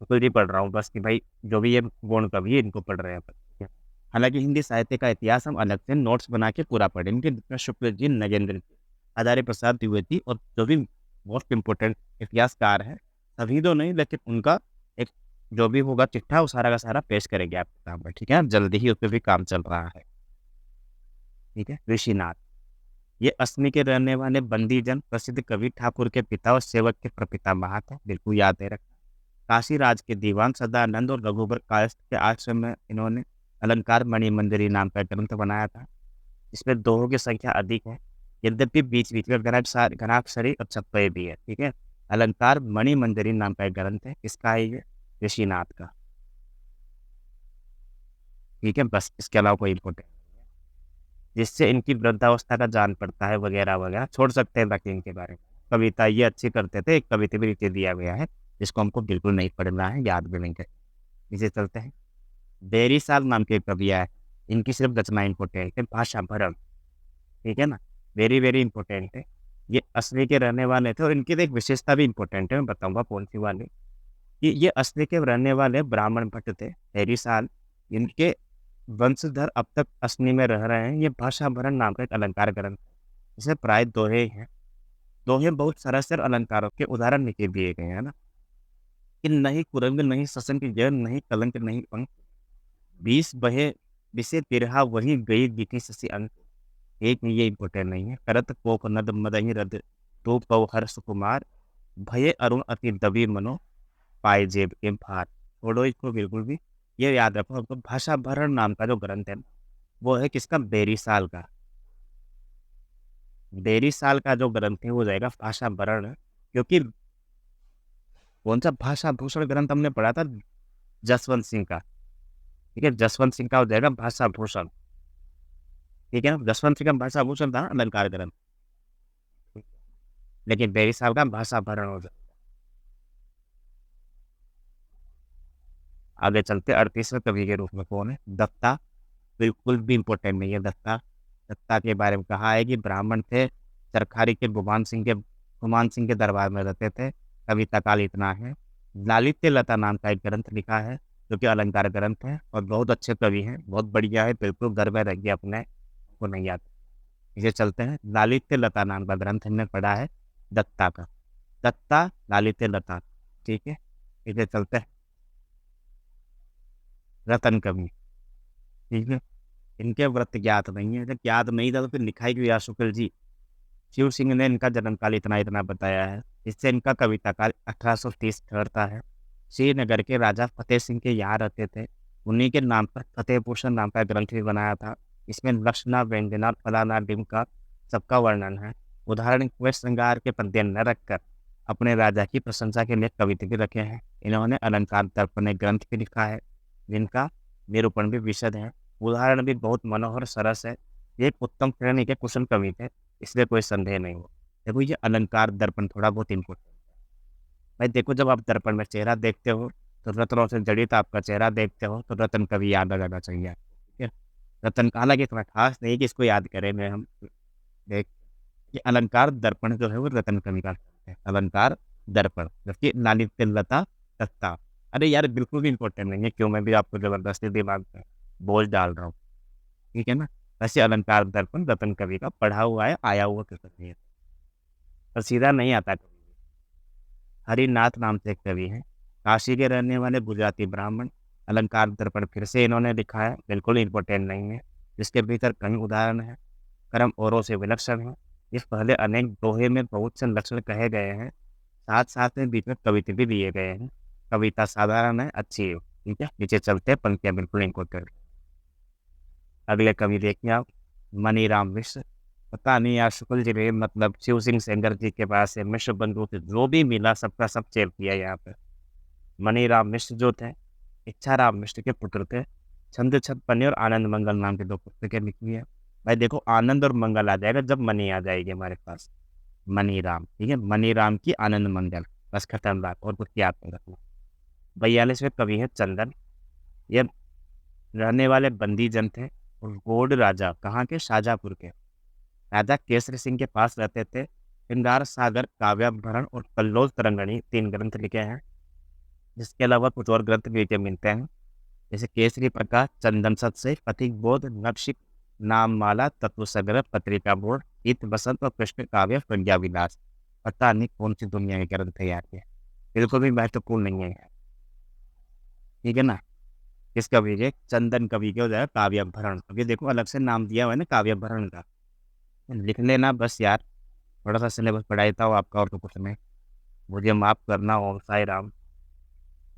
खुद ही पढ़ रहा हूँ बस, कि भाई जो भी ये गौण कवि है इनको पढ़ रहे हैं अपन, ठीक है? हालांकि हिंदी साहित्य का इतिहास हम अलग से नोट्स बना के पूरा पढ़ेंगे, जिसमें शुक्ल जी, नगेंद्र जी, हजारी प्रसाद द्विवेदी और जो भी मोस्ट इम्पोर्टेंट इतिहासकार है, सभी तो नहीं लेकिन उनका एक जो भी होगा चिट्ठा, वो सारा का सारा पेश करेंगे आपके सामने, ठीक है? जल्दी ही उस पर भी काम चल रहा है, ठीक है? ऋषिनाथ, ये असमी के रहने वाले बंदीजन, प्रसिद्ध कवि, ठाकुर के पिता और सेवक के प्रपितामह थे, बिल्कुल याद है रखना। काशी राज के दीवान सदानंद और रघुबर कायस्थ के आश्रम में इन्होंने अलंकार मणिमंजरी नाम का ग्रंथ बनाया था। इसमें दोहों की संख्या अधिक है, यद्यपि बीच बीच में घनाक्षरी और छप्पे भी है, ठीक है? अलंकार मणिमंजरी नाम का एक ग्रंथ है, इसका है ये ऋषिनाथ का, ठीक है? बस इसके अलावा कोई इंपॉर्टेंट, जिससे इनकी वृद्धावस्था का जान पड़ता है वगैरह वगैरह, छोड़ सकते हैं बाकी इनके बारे में। कविता ये अच्छी करते थे, एक कविता भी नीचे दिया गया है जिसको हमको बिल्कुल नहीं पढ़ना है, याद भी नहीं करें। नीचे चलते हैं। बेरी साहब नाम के कविया है, इनकी सिर्फ रचना इंपॉर्टेंट है, भाषा भरम, ठीक है ना? वेरी वेरी इंपॉर्टेंट है। ये असली के रहने वाले थे और इनकी तो एक विशेषता भी इंपॉर्टेंट है, मैं बताऊंगा कौन सी वाली। कि ये असली के रहने वाले ब्राह्मण भट्ट थे, बेरी साल, इनके वंशधर अब तक असनी में रह रहे हैं। ये भाषा भरण नाम का एक अलंकार ग्रंथ है। इसमें प्राय दोहे हैं। दोहे बहुत सरस और अलंकारों के उदाहरण लिखे दिए गए हैं ना, कि नहीं कुरंग नहीं ससन की जड़ नहीं कलंक नहीं पंख, 20 बहे विसे तिरहा वही गई दिखी ससी अंक। एक ये इम्पोर्टेंट नहीं है। करत कोक नद मदहि रद तो पव हर्ष कुमार, भये अरुण अति दबी मनो पाए जेब के भार। छोड़ो इसको बिल्कुल भी। ये याद रखो आपको, भाषा भरण नाम का जो ग्रंथ है ना, वो है किसका? बेरी साल का। बेरी साल का जो ग्रंथ है वो जाएगा भाषा भरण, क्योंकि कौन सा भाषा भूषण ग्रंथ हमने पढ़ा था? जसवंत सिंह का। ठीक है, जसवंत सिंह का हो जाएगा भाषा भूषण। ठीक है ना, जसवंत सिंह का भाषा भूषण था अलंकार ग्रंथ, लेकिन बेरी साल का भाषा भरण हो जाएगा। आगे चलते 38वें कवि के रूप में कौन है? दत्ता। बिल्कुल भी इंपॉर्टेंट नहीं है दत्ता। दत्ता के बारे में कहा है कि ब्राह्मण थे, चरखारी के गुमान सिंह के दरबार में रहते थे। कविता काल इतना है। लालित्य लता नाम का एक ग्रंथ लिखा है, जो कि अलंकार ग्रंथ है, और बहुत अच्छे कवि हैं, बहुत बढ़िया है, बिल्कुल गर्व है, रह गया अपने को नहीं याद। इसे चलते हैं। लालित्य लता नाम का ग्रंथ हमने पढ़ा है दत्ता का। दत्ता लालित्य लता। ठीक है, इसे चलते हैं। रतन कवि। ठीक है, इनके व्रत ज्ञात नहीं है। जब ज्ञात नहीं था तो फिर लिखा ही क्यों शुक्ल जी? शिव सिंह ने इनका जन्म काल इतना इतना बताया है। इससे इनका कविता काल 1830 ठहरता है। श्रीनगर के राजा फतेह सिंह के यहाँ रहते थे। उन्हीं के नाम पर फतेह भूषण नाम का ग्रंथ भी बनाया था। इसमें लक्षणा व्यंजना फलाना डिम का सबका वर्णन है। उदाहरण वे श्रृंगार के पद्य न रखकर अपने राजा की प्रशंसा के लिए कविता भी रखे हैं। इन्होंने अलंकार दर्पण एक ग्रंथ भी लिखा है, जिनका निरूपण भी विशद है। उदाहरण भी बहुत मनोहर सरस है। ये एक उत्तम श्रेणी के कुशल कवि थे, इसलिए कोई संदेह नहीं हो। देखो ये अलंकार दर्पण थोड़ा बहुत इम्पोर्टेंट है भाई। देखो जब आप दर्पण में चेहरा देखते हो तो रत्नों से जड़ित आपका चेहरा देखते हो तो रतन कवि याद आ जाना चाहिए आपको। ठीक है, रतन का हालांकि इतना खास नहीं कि इसको याद करें में हम देख। ये अलंकार दर्पण जो है वो रतन कवि का है, अलंकार दर्पण, जबकि लालित्य लता दत्ता। अरे यार बिल्कुल भी इंपॉर्टेंट नहीं है, क्यों मैं भी आपको जबरदस्ती दिमाग में बोझ डाल रहा हूँ। ठीक है ना, वैसे अलंकार दर्पण रतन कवि का पढ़ा हुआ है, आया हुआ कृत नहीं है, और सीधा नहीं आता कभी भी। हरिनाथ नाम से एक कवि हैं, काशी के रहने वाले गुजराती ब्राह्मण। अलंकार दर्पण फिर से इन्होंने लिखा है, बिल्कुल इंपॉर्टेंट नहीं है, जिसके भीतर कई उदाहरण है। कर्म औरों से विलक्षण है। इस पहले अनेक दोहे में बहुत से लक्षण कहे गए हैं, साथ साथ में बीच में कविता भी दिए गए हैं। कविता साधारण है, अच्छी है। ठीक है, नीचे चलते हैं, पंक्तियां बिल्कुल इंपॉर्टेंट। अगले कवि देखिए आप, मनीराम मिश्र। पता नहीं यार शुक्ल जी ने मतलब शिव सिंह सेंगर जी के पास से मिश्र बंधु से जो भी मिला सबका सब चेप किया यहाँ पे। मनीराम मिश्र जो थे, इच्छाराम मिश्र के पुत्र थे। छंद छतपनी और आनंद मंगल नाम की दो पुस्तकें लिखी है। भाई देखो आनंद और मंगल आ जाएगा जब मनी आ जाएगी हमारे पास। मनीराम, ठीक है, मनीराम की आनंद मंगल, बस खत्म बात, और कुछ याद नहीं रखना। 42वें कवि है चंदन। ये रहने वाले बंदी जन थे, और गोड राजा कहाँ के? शाजापुर के। राजा केसरी सिंह के पास रहते थे। श्रृंगार सागर, काव्याभरण और कल्लोल तरंगणी 3 ग्रंथ लिखे हैं, जिसके अलावा कुछ और ग्रंथ भी लिखे मिलते हैं, जैसे केसरी प्रकाश, चंदन सत्सई, पथिक बोध, नक्षिक, नाममाला, तत्व संग्रह, पत्रिका बोर्ड, इत बसंत और कृष्ण काव्य, प्रज्ञा विलास। पता नहीं कौन सी दुनिया के ग्रंथ है यार ये, बिल्कुल भी महत्वपूर्ण नहीं है यार। ठीक है ना, किस कवि के? चंदन कवि के हो जाएगा काव्याभरण। अब ये देखो अलग से नाम दिया हुआ है ना काव्याभरण का, लिख लेना बस यार। थोड़ा सा सिलेबस पढ़ाई था वो आपका, और तो कुछ नहीं। मुझे माफ करना, ओम साई राम।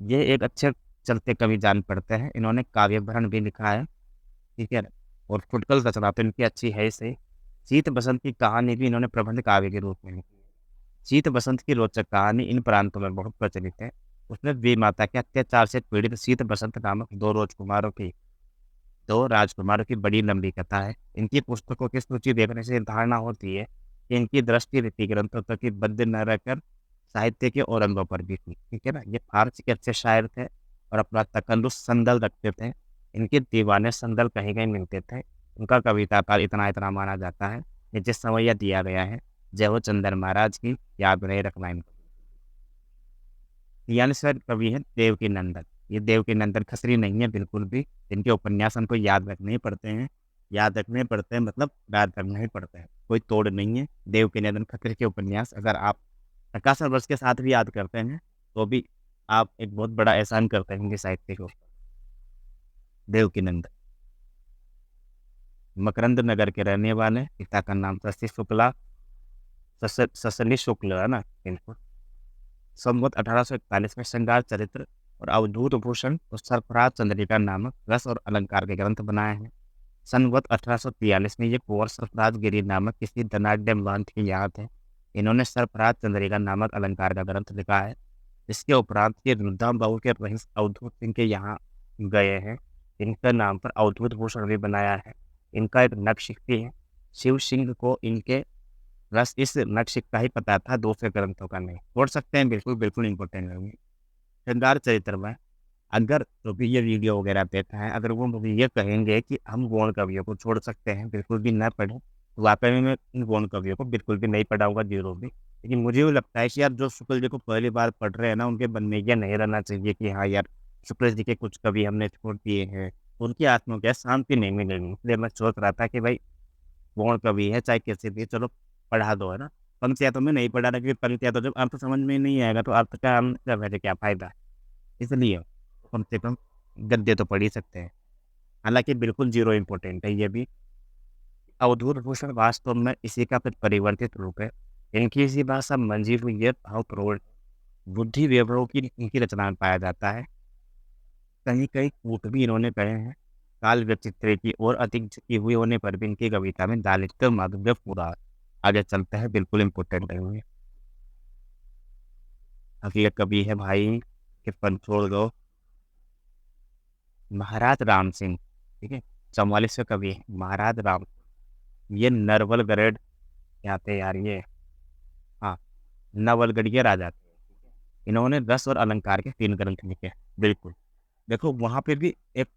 ये एक अच्छे चलते कवि जान पड़ते हैं, इन्होंने काव्यभरण भी लिखा है। ठीक है, और फुटकल रचना तो इनकी अच्छी है से। शीत बसंत की कहानी भी इन्होंने प्रबंध काव्य के रूप में लिखी है। शीत बसंत की रोचक कहानी इन प्रांतों में बहुत प्रचलित है। उसमें वी माता के अत्याचार से पीड़ित शीत बसंत नामक दो राजकुमारों की बड़ी लंबी कथा है। इनकी पुस्तकों की सूची देखने से धारणा होती है कि इनकी दृष्टि रीति ग्रंथों तक ही बद्ध न रहकर साहित्य के और अंगों पर भी थी। ठीक है ना, ये फारसी के अच्छे शायर थे और अपना तकल्लुस संदल रखते थे। इनके दीवाने संदल कहीं कहीं मिलते थे। उनका कविता काल इतना इतना माना जाता है। ये जिस समय यह दिया गया है, जय हो चंदन महाराज की, याद रहे रखना इनको। ज्ञानेश्वर कवि है देवकी नंदन। ये देवकीनंदन खत्री नहीं है बिल्कुल भी। इनके उपन्यास हमको याद रखने ही पड़ते हैं, याद रखने पड़ते हैं मतलब याद करना ही पड़ता है, कोई तोड़ नहीं है। देवकीनंदन खत्री के उपन्यास अगर आप प्रकाशन वर्ष के साथ भी याद करते हैं, तो भी आप एक बहुत बड़ा एहसान करते हैं हिंदी साहित्य को। देवकीनंदन मकरंद नगर के रहने वाले, पिता का नाम शशि शुक्ला, ससनी शुक्ल है ना इनको। संवत 1841 में श्रृंगार चरित्र और अवधूत भूषण और सरफराज चंद्रिका नामक रस और अलंकार के ग्रंथ बनाए हैं। संवत 1843 में ये कुंवर सरफराज गिरी नामक किसी धनाढ्य महंत की याद है। इन्होंने सरफराज चंद्रिका नामक अलंकार का ग्रंथ लिखा है। इसके उपरांत ये रुद्रम बाबू के रईस अवधूत सिंह के यहाँ गए हैं। इनका नाम पर अवधूत भूषण भी बनाया है। इनका एक नक्शिक्ति है। शिव सिंह को इनके बस इस नक्शिक का ही पता था, दूसरे ग्रंथों का नहीं। छोड़ सकते हैं, बिल्कुल बिल्कुल इंपॉर्टेंट है। श्रृंगार चरित्र में अगर जो भी ये वीडियो वगैरह देखा है, अगर वो मुझे ये कहेंगे कि हम गौण कवियों को छोड़ सकते हैं, बिल्कुल भी ना पढ़ें, तो वाकई में मैं इन गौण कवियों को बिल्कुल भी नहीं पढ़ाऊंगा, जीरो भी। लेकिन मुझे वो लगता है कि यार जो शुक्ल जी को पहली बार पढ़ रहे हैं ना, उनके मन में यह नहीं रहना चाहिए कि हाँ यार शुक्ल जी के कुछ कवि हमने छोड़ दिए हैं, उनकी आत्मा को शांति नहीं मिलेगी। इसलिए मैं सोच रहा था कि भाई गौण कवि है चाहे कैसे भी, चलो पढ़ा दो, है ना। पंक्तियाँ तो मैं नहीं पढ़ा रहा, क्योंकि पंक्तियाँ तो जब अर्थ समझ में नहीं आएगा तो अर्थ का हम क्या वैसे क्या फ़ायदा। इसलिए कम से कम गद्य तो पढ़ ही सकते हैं। हालाँकि बिल्कुल ज़ीरो इम्पोर्टेंट है ये भी। अवधूत भूषण वास्तव में इसी का फिर परिवर्तित रूप है। इनकी इसी भाषा मंजी हुई ये भावप्रवण बुद्धि वैभव की इनकी रचना में पाया जाता है। कहीं-कहीं कूट भी इन्होंने कहे हैं। काल व्यक्तित्व की ओर अधिक झुकी हुई होने पर भी इनकी कविता में दारिद्र्य माधुर्य पूरा आगे चलता है, बिल्कुल इम्पोर्टेंट है ये। अगले कवि है भाई कि छोड़ दो, महाराज राम सिंह, ठीक है। 44वें कवि है महाराज राम। ये नरवल गरेड यहाँ थे यार ये, हाँ, नवलगढ़िया राजा थे। इन्होंने रस और अलंकार के 3 ग्रंथ लिखे, बिल्कुल। देखो वहाँ पे भी एक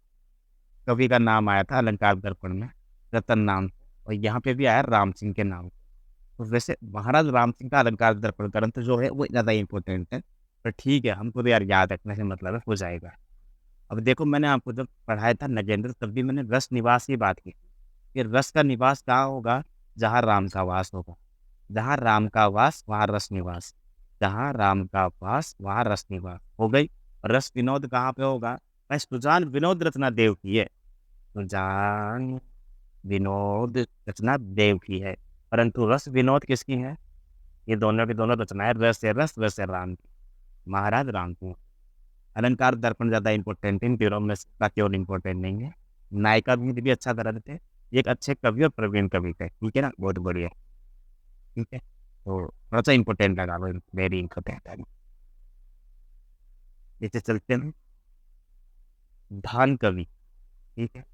कवि का नाम आया था अलंकार दर्पण में, रतन नाम से, और यहाँ पे भी आया राम सिंह के नाम। तो वैसे महाराज राम सिंह का अलंकार दर्पण ग्रंथ जो है वो ज़्यादा इम्पोर्टेंट है, पर ठीक है हमको तो यार याद रखने से मतलब है, हो जाएगा। अब देखो मैंने आपको जब पढ़ाया था नगेंद्र, तब भी मैंने रस निवास की बात की कि रस का निवास कहाँ होगा, जहाँ राम का वास होगा। जहाँ राम का वास वहाँ रस निवास, जहाँ राम का वास वहाँ रस निवास हो गई। रस विनोद कहाँ पे होगा, भाई सुजान विनोद रचना देव की है। सुजान विनोद रचना देव की है, परंतु रस विनोद किसकी है? ये दोनों की दोनों रचनाएं रस है रस, रस है राम की, महाराज राम की। अलंकार दर्पण ज़्यादा इंपॉर्टेंट है, इन तीनों में से बाकी और इम्पोर्टेंट नहीं है। नायिका भी अच्छा ग्रंथ है, एक अच्छे कवि और प्रवीण कवि का, ठीक है ना, बहुत बढ़िया, ठीक है। तो थोड़ा सा इम्पोर्टेंट लगा, वेरी इम्पोर्टेंट। जैसे चलते हैं धान कवि, ठीक है।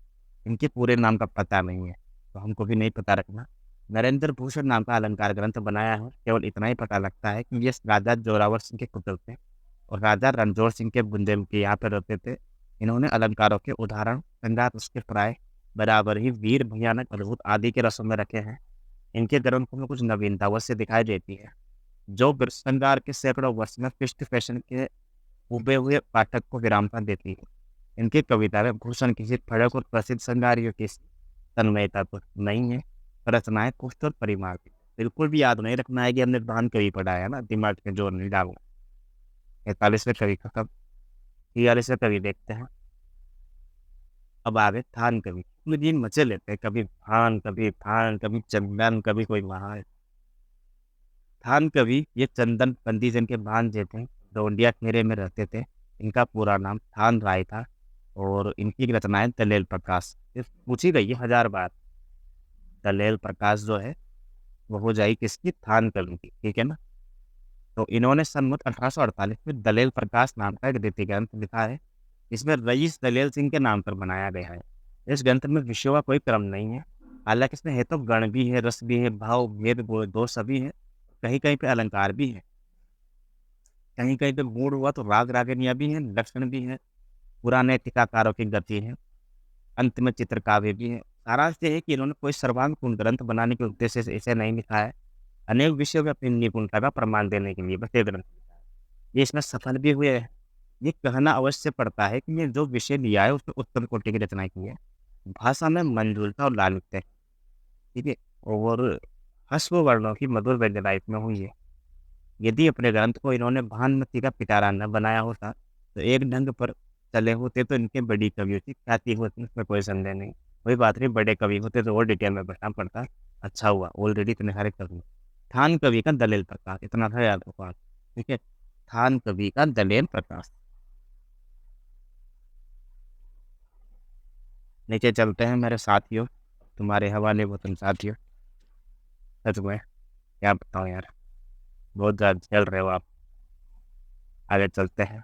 इनके पूरे नाम का पता नहीं है, तो हमको भी नहीं पता रखना। नरेंद्र भूषण नाम का अलंकार ग्रंथ बनाया है, केवल इतना ही पता लगता है कि ये राजा जोरावर सिंह के पुत्र थे और राजा रणजोर सिंह के बुंदेल के यहाँ पर रहते थे। इन्होंने अलंकारों के उदाहरण श्रृंगार उसके प्राय बराबर ही वीर भयानक अद्भुत आदि के रसों में रखे हैं। इनके ग्रंथों में कुछ नवीनता अवश्य दिखाई देती है, जो श्रृंगार के सैकड़ों वर्ष में फिस्ट फैशन के उबे हुए पाठक को विरामता देती है। इनकी कविता में भूषण किसी फड़क और प्रसिद्ध श्रृंगारियों की तन्मयता तो नहीं है, रचनाएं पुष्ट और परिमाण की। बिल्कुल भी याद नहीं रखना है कि हमने भान कवि पढ़ा है ना, दिमाग में जोर नहीं डालना। 41वें कवि का कब, 43वें कवि देखते हैं। अब आगे थान कवि, मुझे मचे लेते हैं, कभी भान कभी थान कभी चंदन कभी कोई वहाँ। थान कवि ये चंदन बंदी जिनके भांजे थे, डोंडिया खेरे में रहते थे। इनका पूरा नाम थान राय था और इनकी रचनाएं दलेल प्रकाश, ये पूछी गई है 1000 बार। दलेल प्रकाश जो है वो हो जाएगी किसकी, थान कवि की, ठीक है ना। तो इन्होंने सन्मत 1848 में दलेल प्रकाश नाम का एक द्वितीय ग्रंथ लिखा है। इसमें रईस दलेल सिंह के नाम पर बनाया गया है। इस ग्रंथ में विषयों का कोई क्रम नहीं है, हालांकि इसमें है तो गण भी है, रस भी है, भाव भेद दोष सभी है, कहीं कहीं पे अलंकार भी है, कहीं कहीं पे मूड हुआ तो राग रागनिया भी है, लक्षण भी है, पुराने टीकाकारों की गति है, अंत में चित्रकाव्य भी है। सारांश ये है कि इन्होंने कोई सर्वांगपूर्ण ग्रंथ बनाने के उद्देश्य से इसे नहीं लिखा है, अनेक विषयों में अपनी निपुणता का प्रमाण देने के लिए बस ये ग्रंथ लिखा है। ये इसमें सफल भी हुए हैं, ये कहना अवश्य पड़ता है कि ये जो विषय लिया है उसमें उत्तम कोटि की रचना की है। भाषा में मंजुलता और लालित्य है, ठीक है? और ह्रस्व वर्णों की मधुर व्यंजना इसमें हुई है। यदि अपने ग्रंथ को इन्होंने भानुमति का पिटारा न बनाया होता, तो एक ढंग पर चले होते तो इनके बड़ी कवियों की ख्याति होती, इसमें कोई संदेह नहीं। कोई बात नहीं, बड़े कवि होते तो और डिटेल में पढ़ना पड़ता। अच्छा हुआ, ऑलरेडी इतने सारे कवि। थान कवि का दलेल प्रकाश, इतना था याद रखो आप, ठीक है? थान कवि का दलेल प्रकाश। नीचे चलते हैं मेरे साथियों, तुम्हारे हवाले वो तुम साथियों। सच में क्या बताऊँ यार, बहुत ज़्यादा चल रहे हो आप। आगे चलते हैं।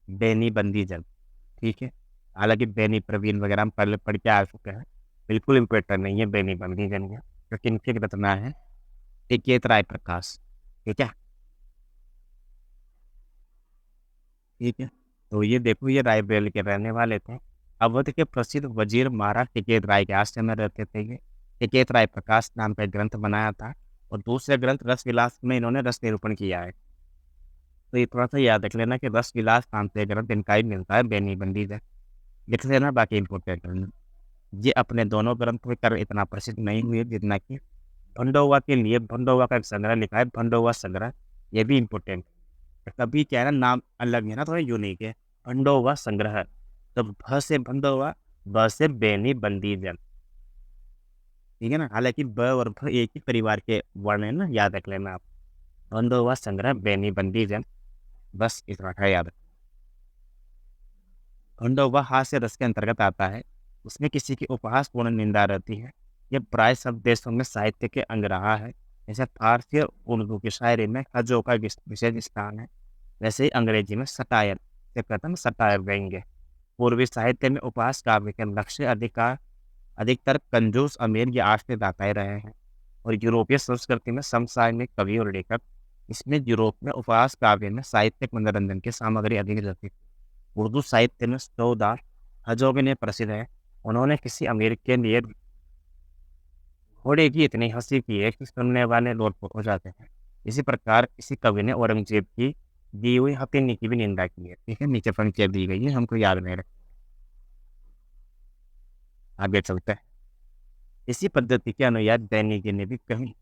बेनी बंदी जल, ठीक है? हालांकि बेनी प्रवीण वगैरह हम पहले पढ़ के आ चुके हैं, बिल्कुल इम्पोर्टेंट नहीं है बेनी बंदी जल है, क्योंकि इनकी एक रचना है टिकेत राय प्रकाश, ठीक है? ठीक है, तो ये देखो, ये रायबरेली के रहने वाले थे। अवध के प्रसिद्ध वजीर महाराज टिकेत राय के आश्रम में रहते थे ये। टिकेत राय प्रकाश नाम का एक ग्रंथ बनाया था, और दूसरे ग्रंथ रस विलास में इन्होंने रस निरूपण किया है। तो ये थोड़ा सा याद रख लेना कि रस विलास नाम से एक ग्रंथ इनका ही मिलता है बेनी बंदी से, लिख लेना, बाकी इम्पोर्टेंट करना। ये अपने दोनों ग्रंथों कर इतना प्रसिद्ध नहीं हुए जितना कि भंडोवा के लिए भंडोवा का एक संग्रह लिखा है, भंडोवा संग्रह। ये भी इम्पोर्टेंट। कभी क्या है ना, नाम अलग है ना, थोड़ा यूनिक है। भंडोवा संग्रह, तो भ से भंडोवा, ब से बेनी बंदी जन, ठीक है ना? हालांकि ब और भ एक ही परिवार के वर्ण है ना, याद रख लेना आप। भंडोवा संग्रह बेनी बंदी जन, बस इतना था याद। खंडोबा हास्य रस के अंतर्गत आता है। उसमें किसी की उपहासपूर्ण निंदा रहती है। यह प्राय सब देशों में साहित्य के अंग रहा है। जैसे फारसी और उर्दू की शायरी में हजों का विशेष स्थान है, वैसे ही अंग्रेजी में सटायर से कहते हैं सटायर देंगे। पूर्वी साहित्य में उपहास काव्य के लक्ष्य अधिकतर कंजूस अमीर या आश्रयदाताएं रहे हैं, और यूरोपीय संस्कृति में समसामयिक कवि और लेखक। इसमें यूरोप में उपहास काव्य में साहित्यिक मनोरंजन की सामग्री अधिक रहती है। उर्दू साहित्य में सौदार हजोगिन प्रसिद्ध है। उन्होंने किसी अमीर के लिए घोड़े की इतनी हंसी की है कि सुनने वाले लोटपोट हो जाते हैं। इसी प्रकार किसी कवि ने औरंगजेब की दी हुई हथिनी की भी निंदा की है, ठीक है? नीचे पंक्तियाँ दी गई है, हमको याद नहीं रख। आगे चलते हैं। इसी पद्धति के अनुयायी दैनिक ने भी कहीं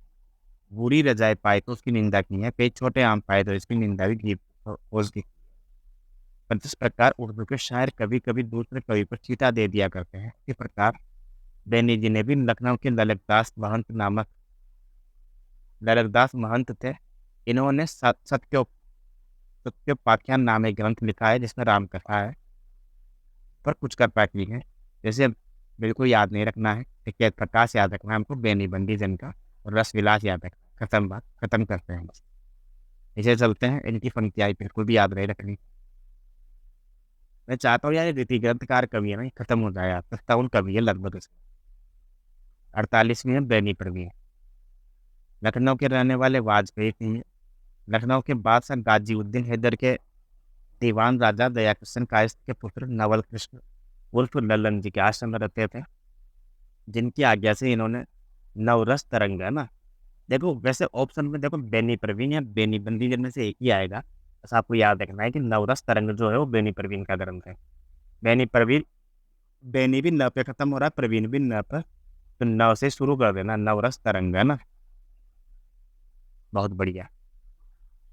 बुरी रजाएं पाए तो उसकी निंदा की है, कई छोटे आम पाए तो इसकी निंदा भी की उसकी। पर जिस प्रकार उर्दू के शायर कभी कभी दूसरे कवि पर चीटा दे दिया करते हैं, इसी प्रकार दैनी जी ने भी लखनऊ के ललितदास महंत थे। इन्होंने सत्योपाख्यान नाम एक ग्रंथ लिखा है, जिसमें रामकथा है, पर कुछ कृपा की है। जैसे बिल्कुल याद नहीं रखना है, टिकैत प्रकाश याद रखना है हमको, बेनी बंदी जन का, और रस विलास याद रखना। खत्म बात, खत्म करते हैं बस। इसे चलते हैं, इनकी पंक्तियाँ बिल्कुल भी याद नहीं रखनी। मैं चाहता हूँ यार, ये रीति ग्रंथकार कवि है ना, ये खत्म हो जाए यार, 57 कवि है लगभग। 48वीं है बेनी प्रवीण। लखनऊ के रहने वाले वाजपेयी थे। लखनऊ के बादशाह गाजीउद्दीन हैदर के दीवान राजा दयाकृष्ण कायस्थ के पुत्र नवल कृष्ण उर्फ लल्लन जी के आश्रम में रहते थे, जिनकी आज्ञा से इन्होंने नवरस तरंग, है ना? देखो वैसे ऑप्शन में देखो बेनी प्रवीण या बेनी बंदी में से एक ही आएगा। बस आपको याद रखना है कि नवरस तरंग जो है वो बेनी प्रवीण का ग्रंथ है। बेनी प्रवीण, बेनी भी न पे खत्म हो रहा है, प्रवीण भी न पर, तो नव से शुरू कर देना, नवरस तरंग, है ना? बहुत बढ़िया।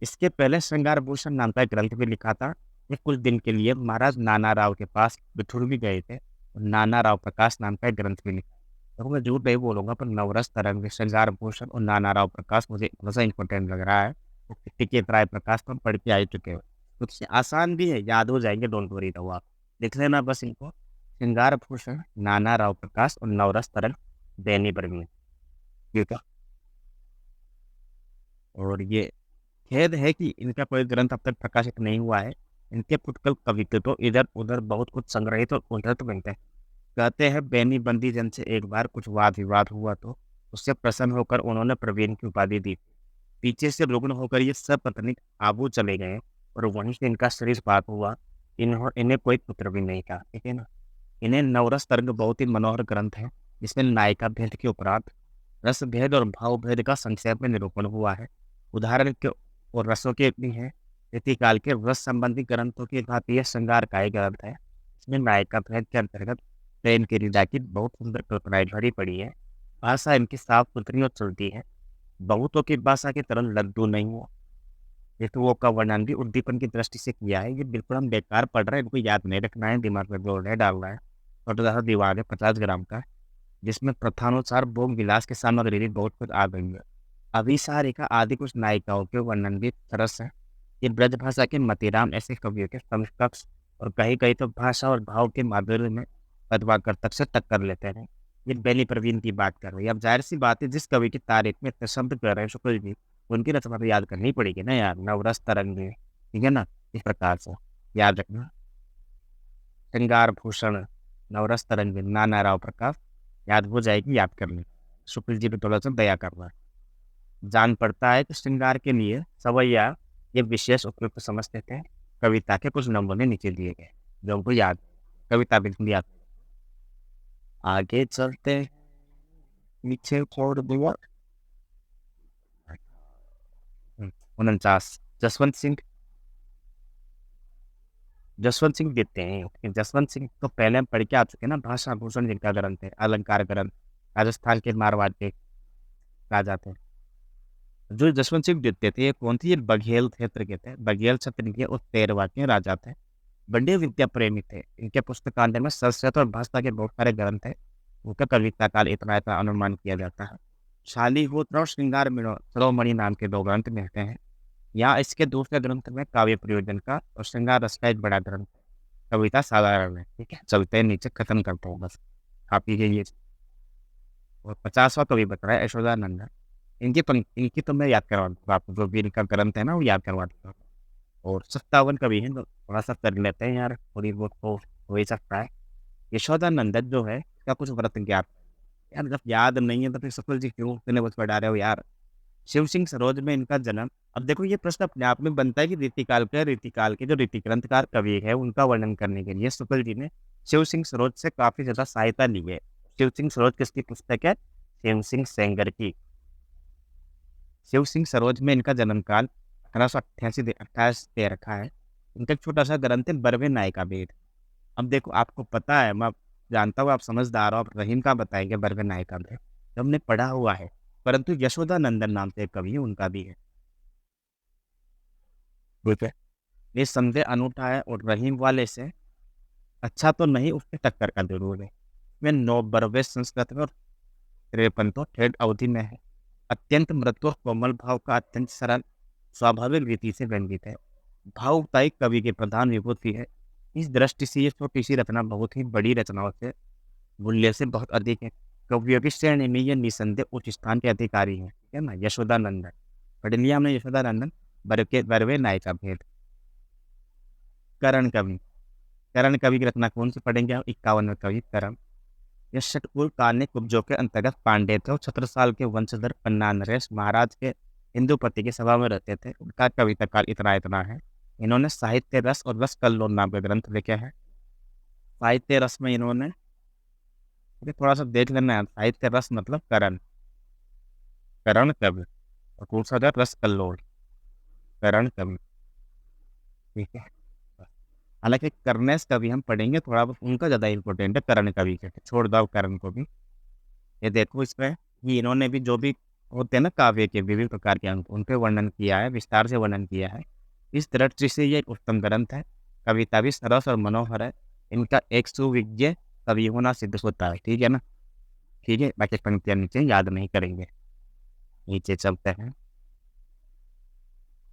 इसके पहले श्रृंगार भूषण नाम का एक ग्रंथ भी लिखा था। ये कुछ दिन के लिए महाराज नाना राव के पास बिठुर भी गए थे, और नाना राव प्रकाश नाम का एक ग्रंथ भी लिखा। तो मैं झूठ नहीं बोलूंगा, पर नवरस तरंग, श्रृंगार भूषण और नाना राव प्रकाश मुझे थोड़ा सा इंपॉर्टेंट लग रहा है। तो टिकैत राय प्रकाश तो हम पढ़ के आ चुके हैं, तो आसान भी है, याद हो जाएंगे, डोंट वरी। तो आप लिख लेना बस इनको, श्रृंगार भूषण, नाना राव प्रकाश और नवरस तरंग, दैनी प्रवीण, ठीक है? और ये खेद है कि इनका कोई ग्रंथ अब तक प्रकाशित नहीं हुआ है। इनके फुटकल कवित्व तो इधर उधर बहुत कुछ संग्रहित और उद्धृत बनते हैं। कहते हैं बेनी बंदी जन से एक बार कुछ वाद विवाद हुआ, तो उससे प्रसन्न होकर उन्होंने प्रवीण की उपाधि दी। पीछे से रुग्ण होकर ये सब पत्नी आबू चले गए, और वहीं से इनका शरीर बात हुआ। इन्हें कोई पुत्र भी नहीं था, ठीक है ना? इन्हें नवरस तरंग बहुत ही मनोहर ग्रंथ है, जिसमें नायिका भेद के उपरांत रस भेद और भाव भेद का संक्षेप में निरूपण हुआ है। उदाहरण के और रसों की भी है। रीतिकाल के रस संबंधी ग्रंथों की भांति यह श्रृंगार का ही ग्रंथ है। इसमें नायिका भेद के अंतर्गत प्रेम की रीला की बहुत सुंदर कल्पनाएं भरी पड़ी है। भाषा इनकी साफ सुथरी और चलती है। बहुतों की भाषा की तरह लद्दू नहीं हुआ। ऋतुओं का वर्णन भी उद्दीपन की दृष्टि से किया है। ये बिल्कुल हम बेकार पढ़ रहे हैं, इनको याद नहीं रखना है, दिमाग में जोड़ना है, डालना है। छोटा सा दीवार है 50 ग्राम का, जिसमें प्रथानुसार भोग विलास की सामग्री भी बहुत कुछ आ गई है। अभिसारिका आदि कुछ नायिकाओं के वर्णन भी सरस है। ये ब्रज भाषा के मतीराम ऐसे कवियों के समकक्ष और कहीं कहीं तो भाषा और भाव के माधुर्य में पदवाकर तक से टक्कर लेते हैं। ये बेली प्रवीण की बात कर रही है। अब जाहिर सी बात है, जिस कवि की तारीफ में इतने शब्द कर रहे हैं शुक्ल जी, उनकी रचना तो याद करनी पड़ेगी ना यार। नवरस तरंगे, ठीक है ना, इस प्रकार से याद रखना। श्रृंगार भूषण, नवरस तरंगे, नाना राव प्रकाश, याद हो जाएगी, याद कर लें। शुक्ल जी पे थोड़ा सा दया करना। जान पड़ता है कि श्रृंगार के लिए सवैया ये विशेष उपयुक्त समझते थे। कविता के कुछ नमूने नीचे दिए गए जो उनको याद, कविता बिल्कुल याद। आगे चलते हैं, पीछे छोड़ दिया। 49 जसवंत सिंह देते हैं। जसवंत सिंह तो पहले हम पढ़ के आ चुके हैं ना, भाषा भूषण जिनका ग्रंथ है, अलंकार ग्रंथ, राजस्थान के मारवाड़ के राजा थे। जो जसवंत सिंह देते थे, ये कौन थी? ये बघेल क्षेत्र के थे, बघेल क्षत्रिय और तेरवा के राजा थे। बड़े विद्या प्रेमी थे। इनके पुस्तकालय में संस्कृत और भाषा के बहुत सारे ग्रंथ है। उनका कविता काल इतना इतना अनुमान किया जाता है। शालीहोत्र और श्रृंगार शिरोमणि नाम के 2 ग्रंथ मिलते हैं। यहाँ इसके दूसरे ग्रंथ में काव्य प्रयोजन का और श्रृंगार रस का एक बड़ा ग्रंथ है। कविता साधारण है, ठीक है। चलते हैं नीचे, खत्म करता हूँ बस काफी के लिए। और 50वां कवि बता रहा है यशोदानंदन। इनकी तो मैं याद करवा दूंगा आपको, जो भी इनका ग्रंथ है ना वो याद करवा दूंगा। और 57 कवि हैं, तो थोड़ा सा कर लेते हैं यार, थोड़ी बहुत तो हो ही सकता है। यशोदानंदन जो है, इसका कुछ व्रत ज्ञात यार, जब याद नहीं है तो फिर सफल जी क्यों सिलेबस पर डाले हो यार। शिव सिंह सरोज में इनका जन्म। अब देखो, ये प्रश्न अपने आप में बनता है कि रीतिकाल के जो रीतिग्रंथकार कवि है उनका वर्णन करने के लिए शुक्ल जी ने शिव सिंह सरोज से काफी ज्यादा सहायता ली है। शिव सिंह सरोज किसकी पुस्तक है? शिव सिंह सेंगर की। शिव सिंह सरोज में इनका जन्म काल 1888 दे रखा है। इनका एक छोटा सा ग्रंथ है बरवे नायिका भेद। अब देखो, आपको पता है, मैं जानता हूँ आप समझदार हो, आप रहीम का बताएंगे बरवे नायिका भेद, जो हमने पढ़ा हुआ है। परंतु यशोदानंदन नाम से एक कवि है, उनका भी है। ठीक है, ये संदेह अनूठा है और रहीम वाले से अच्छा तो नहीं, उसके टक्कर का जरूर है। मैं 9 संस्कृत में और 53 तो ठेठ अवधि में है। अत्यंत मृदु और कोमल भाव का, अत्यंत सरल स्वाभाविक रीति से व्यंजित है। भावुकताई कवि की प्रधान विभूति है। इस दृष्टि से ये छोटी सी रचना बहुत ही बड़ी रचनाओं से मूल्य से बहुत अधिक है। कवियों की श्रेणी में ये निसंदेह उच्च स्थान के अधिकारी हैं, ठीक है ना। यशोदानंदन पढ़ लिया हमने, यशोदानंदन। बरवे नायिका भेद। करण कवि, करण कवि की रचना कौन सी पढ़ेंगे हम? 51वें कवि करण। यह षटकुल काल्य कुब्जों के अंतर्गत पांडे थे और छत्रसाल के वंशधर पन्ना नरेश महाराज के हिंदूपति की सभा में रहते थे। उनका कविता काल इतना इतना है। इन्होंने साहित्य रस और रस कल्लोल नाम के ग्रंथ लिखे हैं। साहित्य रस में इन्होंने, थोड़ा सा देख लेना है, साहित्य रस मतलब करण, करण कवि, और दूसरा जो रस कल्लोल, करण कवि, ठीक है। हालांकि कर्नेश कवि हम पढ़ेंगे, थोड़ा बहुत उनका ज्यादा इंपॉर्टेंट है करण कवि के, छोड़ दो करण को भी। ये देखो, इसमें ये इन्होंने भी जो भी होते हैं ना काव्य के विभिन्न प्रकार के अंक, उनके वर्णन किया है, विस्तार से वर्णन किया है। इस दृष्टि से ये उत्तम ग्रंथ है। कविता भी सरस और मनोहर है। इनका एक सुविज्ञ कवि होना सिद्ध होता है, ठीक है ना। ठीक है, बाकी पंक्तियां नीचे याद नहीं करेंगे। नीचे चलते हैं।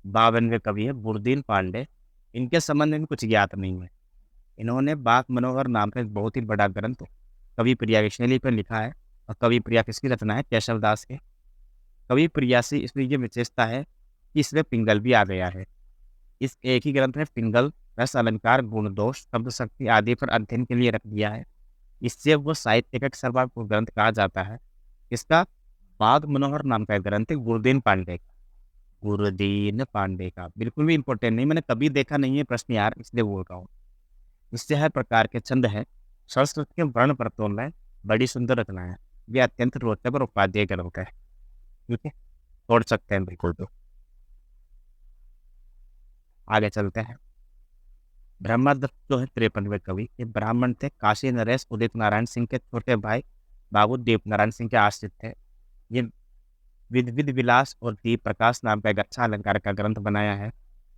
52वें कवि है बुरदीन पांडे। इनके संबंध में कुछ ज्ञात नहीं है। इन्होंने बाग मनोहर नाम का एक बहुत ही बड़ा ग्रंथ कवि प्रिया की शैली पर लिखा है। और कवि प्रिया किसकी रचना है? केशव दास के। कवि प्रिया से इसमें ये विशेषता है कि इसमें पिंगल भी आ गया है। इस एक ही ग्रंथ में पिंगल, रस, अलंकार, गुण दोष, शब्द शक्ति आदि पर अध्ययन के लिए रख दिया है। इससे वो साहित्य का एक सर्वोत्तम ग्रंथ कहा जाता है। इसका बाग मनोहर नाम का एक ग्रंथ है गुरुदीन पांडे का। गुरुदीन पांडे का बिल्कुल भी इंपॉर्टेंट नहीं, मैंने कभी देखा नहीं है प्रश्न यार, इसलिए बोल रहा हूँ। इससे हर प्रकार के छंद है। संस्कृत के वर्ण प्रतों में बड़ी सुंदर रचना है। ये अत्यंत रोचक और उपाध्याय ग्रंथ है, ठीक है, छोड़ सकते हैं बिल्कुल। तो आगे चलते हैं। ब्रह्मदत्त जो है 53वें कवि, ये ब्राह्मण थे। काशी नरेश उदित नारायण सिंह के छोटे भाई बाबू दीप नारायण सिंह के आश्रित थे। ये विध विध विलास और दीप प्रकाश नाम का एक अच्छा अलंकार का ग्रंथ बनाया है।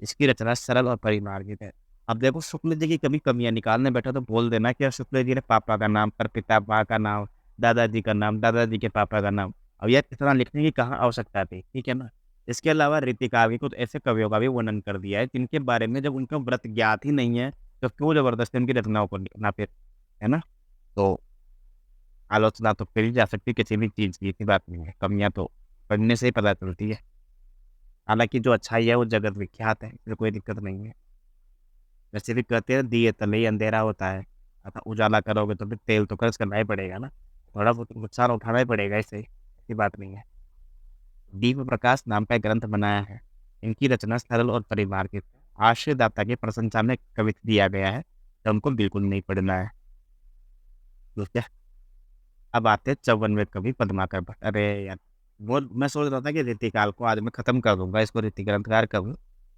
इसकी रचना सरल और परिमार्जित है। अब देखो, शुक्ल जी की कभी कमियां निकालने बैठा तो बोल देना कि शुक्ल जी ने पापा का नाम, पर पिता माँ का नाम, दादाजी का नाम, दादाजी के पापा का नाम। अब यार इतना लिखने की कहाँ आवश्यकता थी, ठीक है ना। इसके अलावा रीतिकाव्य कुछ ऐसे कवियों का भी वर्णन कर दिया है जिनके बारे में जब उनका व्रत ज्ञात ही नहीं है तो क्यों जबरदस्ती उनकी रचनाओं को लिखना फिर, है ना। तो आलोचना तो करी जा सकती है किसी भी चीज की, इतनी बात नहीं है। कमियां तो पढ़ने से ही पता चलती है। हालांकि जो अच्छाई है वो जगत विख्यात है, इसमें कोई दिक्कत नहीं है। वैसे भी कहते हैं दिए तले ही अंधेरा होता है। अतः उजाला करोगे तो फिर तेल तो खर्च करना ही पड़ेगा ना, थोड़ा बहुत नुकसान उठाना ही पड़ेगा, इससे ऐसी बात नहीं है। दीप प्रकाश नाम का एक ग्रंथ बनाया है। इनकी रचना सरल और परिमार्जित है। आश्रयदाता की प्रशंसा में कविता दिया गया है, तो हमको बिल्कुल नहीं पढ़ना है। तो क्या, अब आते हैं 54वें कवि पद्माकर भट्ट। अरे यार, वो मैं सोच रहा था कि रीतिकाल को आज मैं खत्म कर दूंगा, इसको रीति ग्रंथकार करूँ।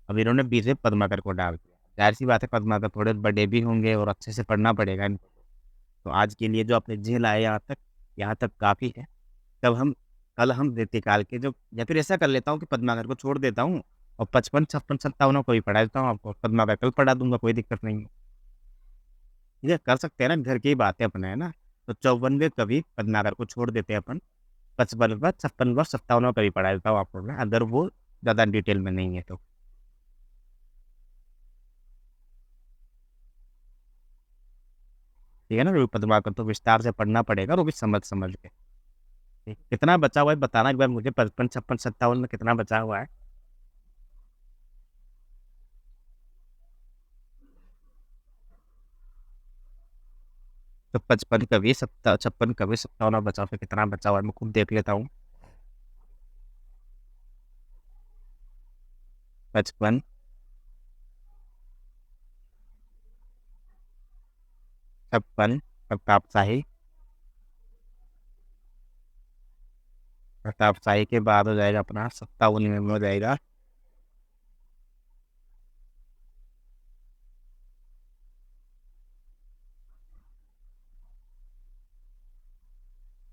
अब इन्होंने बीच में पद्माकर को डाल दिया। जाहिर सी बात है, पद्माकर थोड़े बड़े भी होंगे और अच्छे से पढ़ना पड़ेगा इनको। तो आज के लिए जो आपने झेल आए यहाँ तक काफ़ी है। तब हम कल हम रीतिकाल के जो, या फिर ऐसा कर लेता हूँ कि पद्माकर को छोड़ देता हूँ और 55 56 57 को ही पढ़ा देता हूँ आपको। पद्माकर कल पढ़ा दूंगा, कोई दिक्कत नहीं है। ये कर सकते हैं ना, घर की बातें अपने, है ना। तो 54वें कवि पद्माकर को छोड़ देते हैं अपन। 55वां 56वां 57वां कवि पढ़ा देता हूँ आपको मैं, अगर वो ज़्यादा डिटेल में नहीं है तो। ठीक है ना, रूप पद्माकर तो विस्तार से पढ़ना पड़ेगा, वो भी समझ समझ के। ठीक, कितना बचा हुआ है बताना एक बार मुझे, 55 56 57 में कितना बचा हुआ है। तो 56 कवि 57 बचा, फिर कितना बचा हुआ है मैं खुद देख लेता हूँ। 55, 56, प्रताप शाही। प्रताप शाही के बाद हो जाएगा अपना 57 में हो जाएगा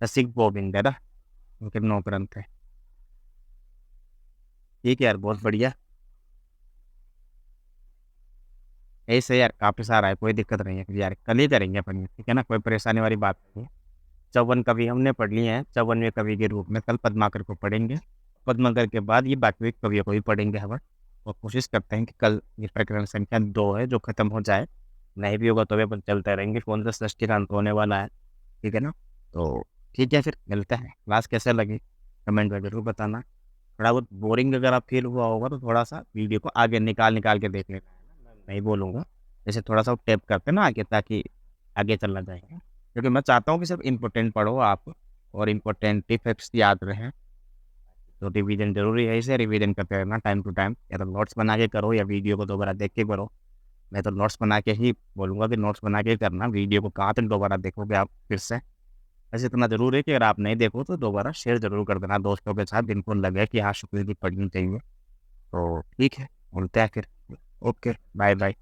रसिक गोविंद, है ना। उनके 9 ग्रंथ है। ठीक है यार, बहुत बढ़िया। ऐसे यार काफी सारा है, कोई दिक्कत नहीं है यार, कल ही करेंगे अपन ये, ठीक है ना, कोई परेशानी वाली बात नहीं है। 54 कवि हमने पढ़ लिए हैं 54वें कवि के रूप में, कल पद्माकर को पढ़ेंगे। पद्माकर के बाद ये बाकी कवियों को भी पढ़ेंगे हम। और कोशिश करते हैं कि कल ये प्रकरण संख्या 2 है जो खत्म हो जाए। नहीं भी होगा तो भी अपन चलते रहेंगे, फोन से षष्ठी का अंत होने वाला है, ठीक है ना। तो ठीक है, फिर मिलते हैं। क्लास कैसे लगी कमेंट में जरूर बताना। थोड़ा बहुत बोरिंग अगर आप फील हुआ होगा तो थोड़ा सा वीडियो को आगे निकाल निकाल के देख लेना है ना, मैं नहीं बोलूँगा। जैसे थोड़ा सा टैप करते हैं ना आगे, ताकि आगे चलना जाएगा। क्योंकि मैं चाहता हूँ कि सिर्फ इम्पोर्टेंट पढ़ो आप, और इम्पोर्टेंट टिप्स याद रहें। तो रिवीजन जरूरी है, इसे रिवीजन करते रहना टाइम टू टाइम। या तो नोट्स बना के करो या वीडियो को दोबारा देख के करो। मैं तो नोट्स बना के ही बोलूँगा कि नोट्स बना के करना, वीडियो को कहाँ तक दोबारा देखोगे आप फिर से। बस इतना ज़रूर है कि अगर आप नहीं देखो तो दोबारा शेयर ज़रूर कर देना दोस्तों के साथ, जिनको लगे कि हाँ शुक्र की पढ़नी चाहिए। तो ठीक है, मिलते हैं फिर। Okay, bye bye.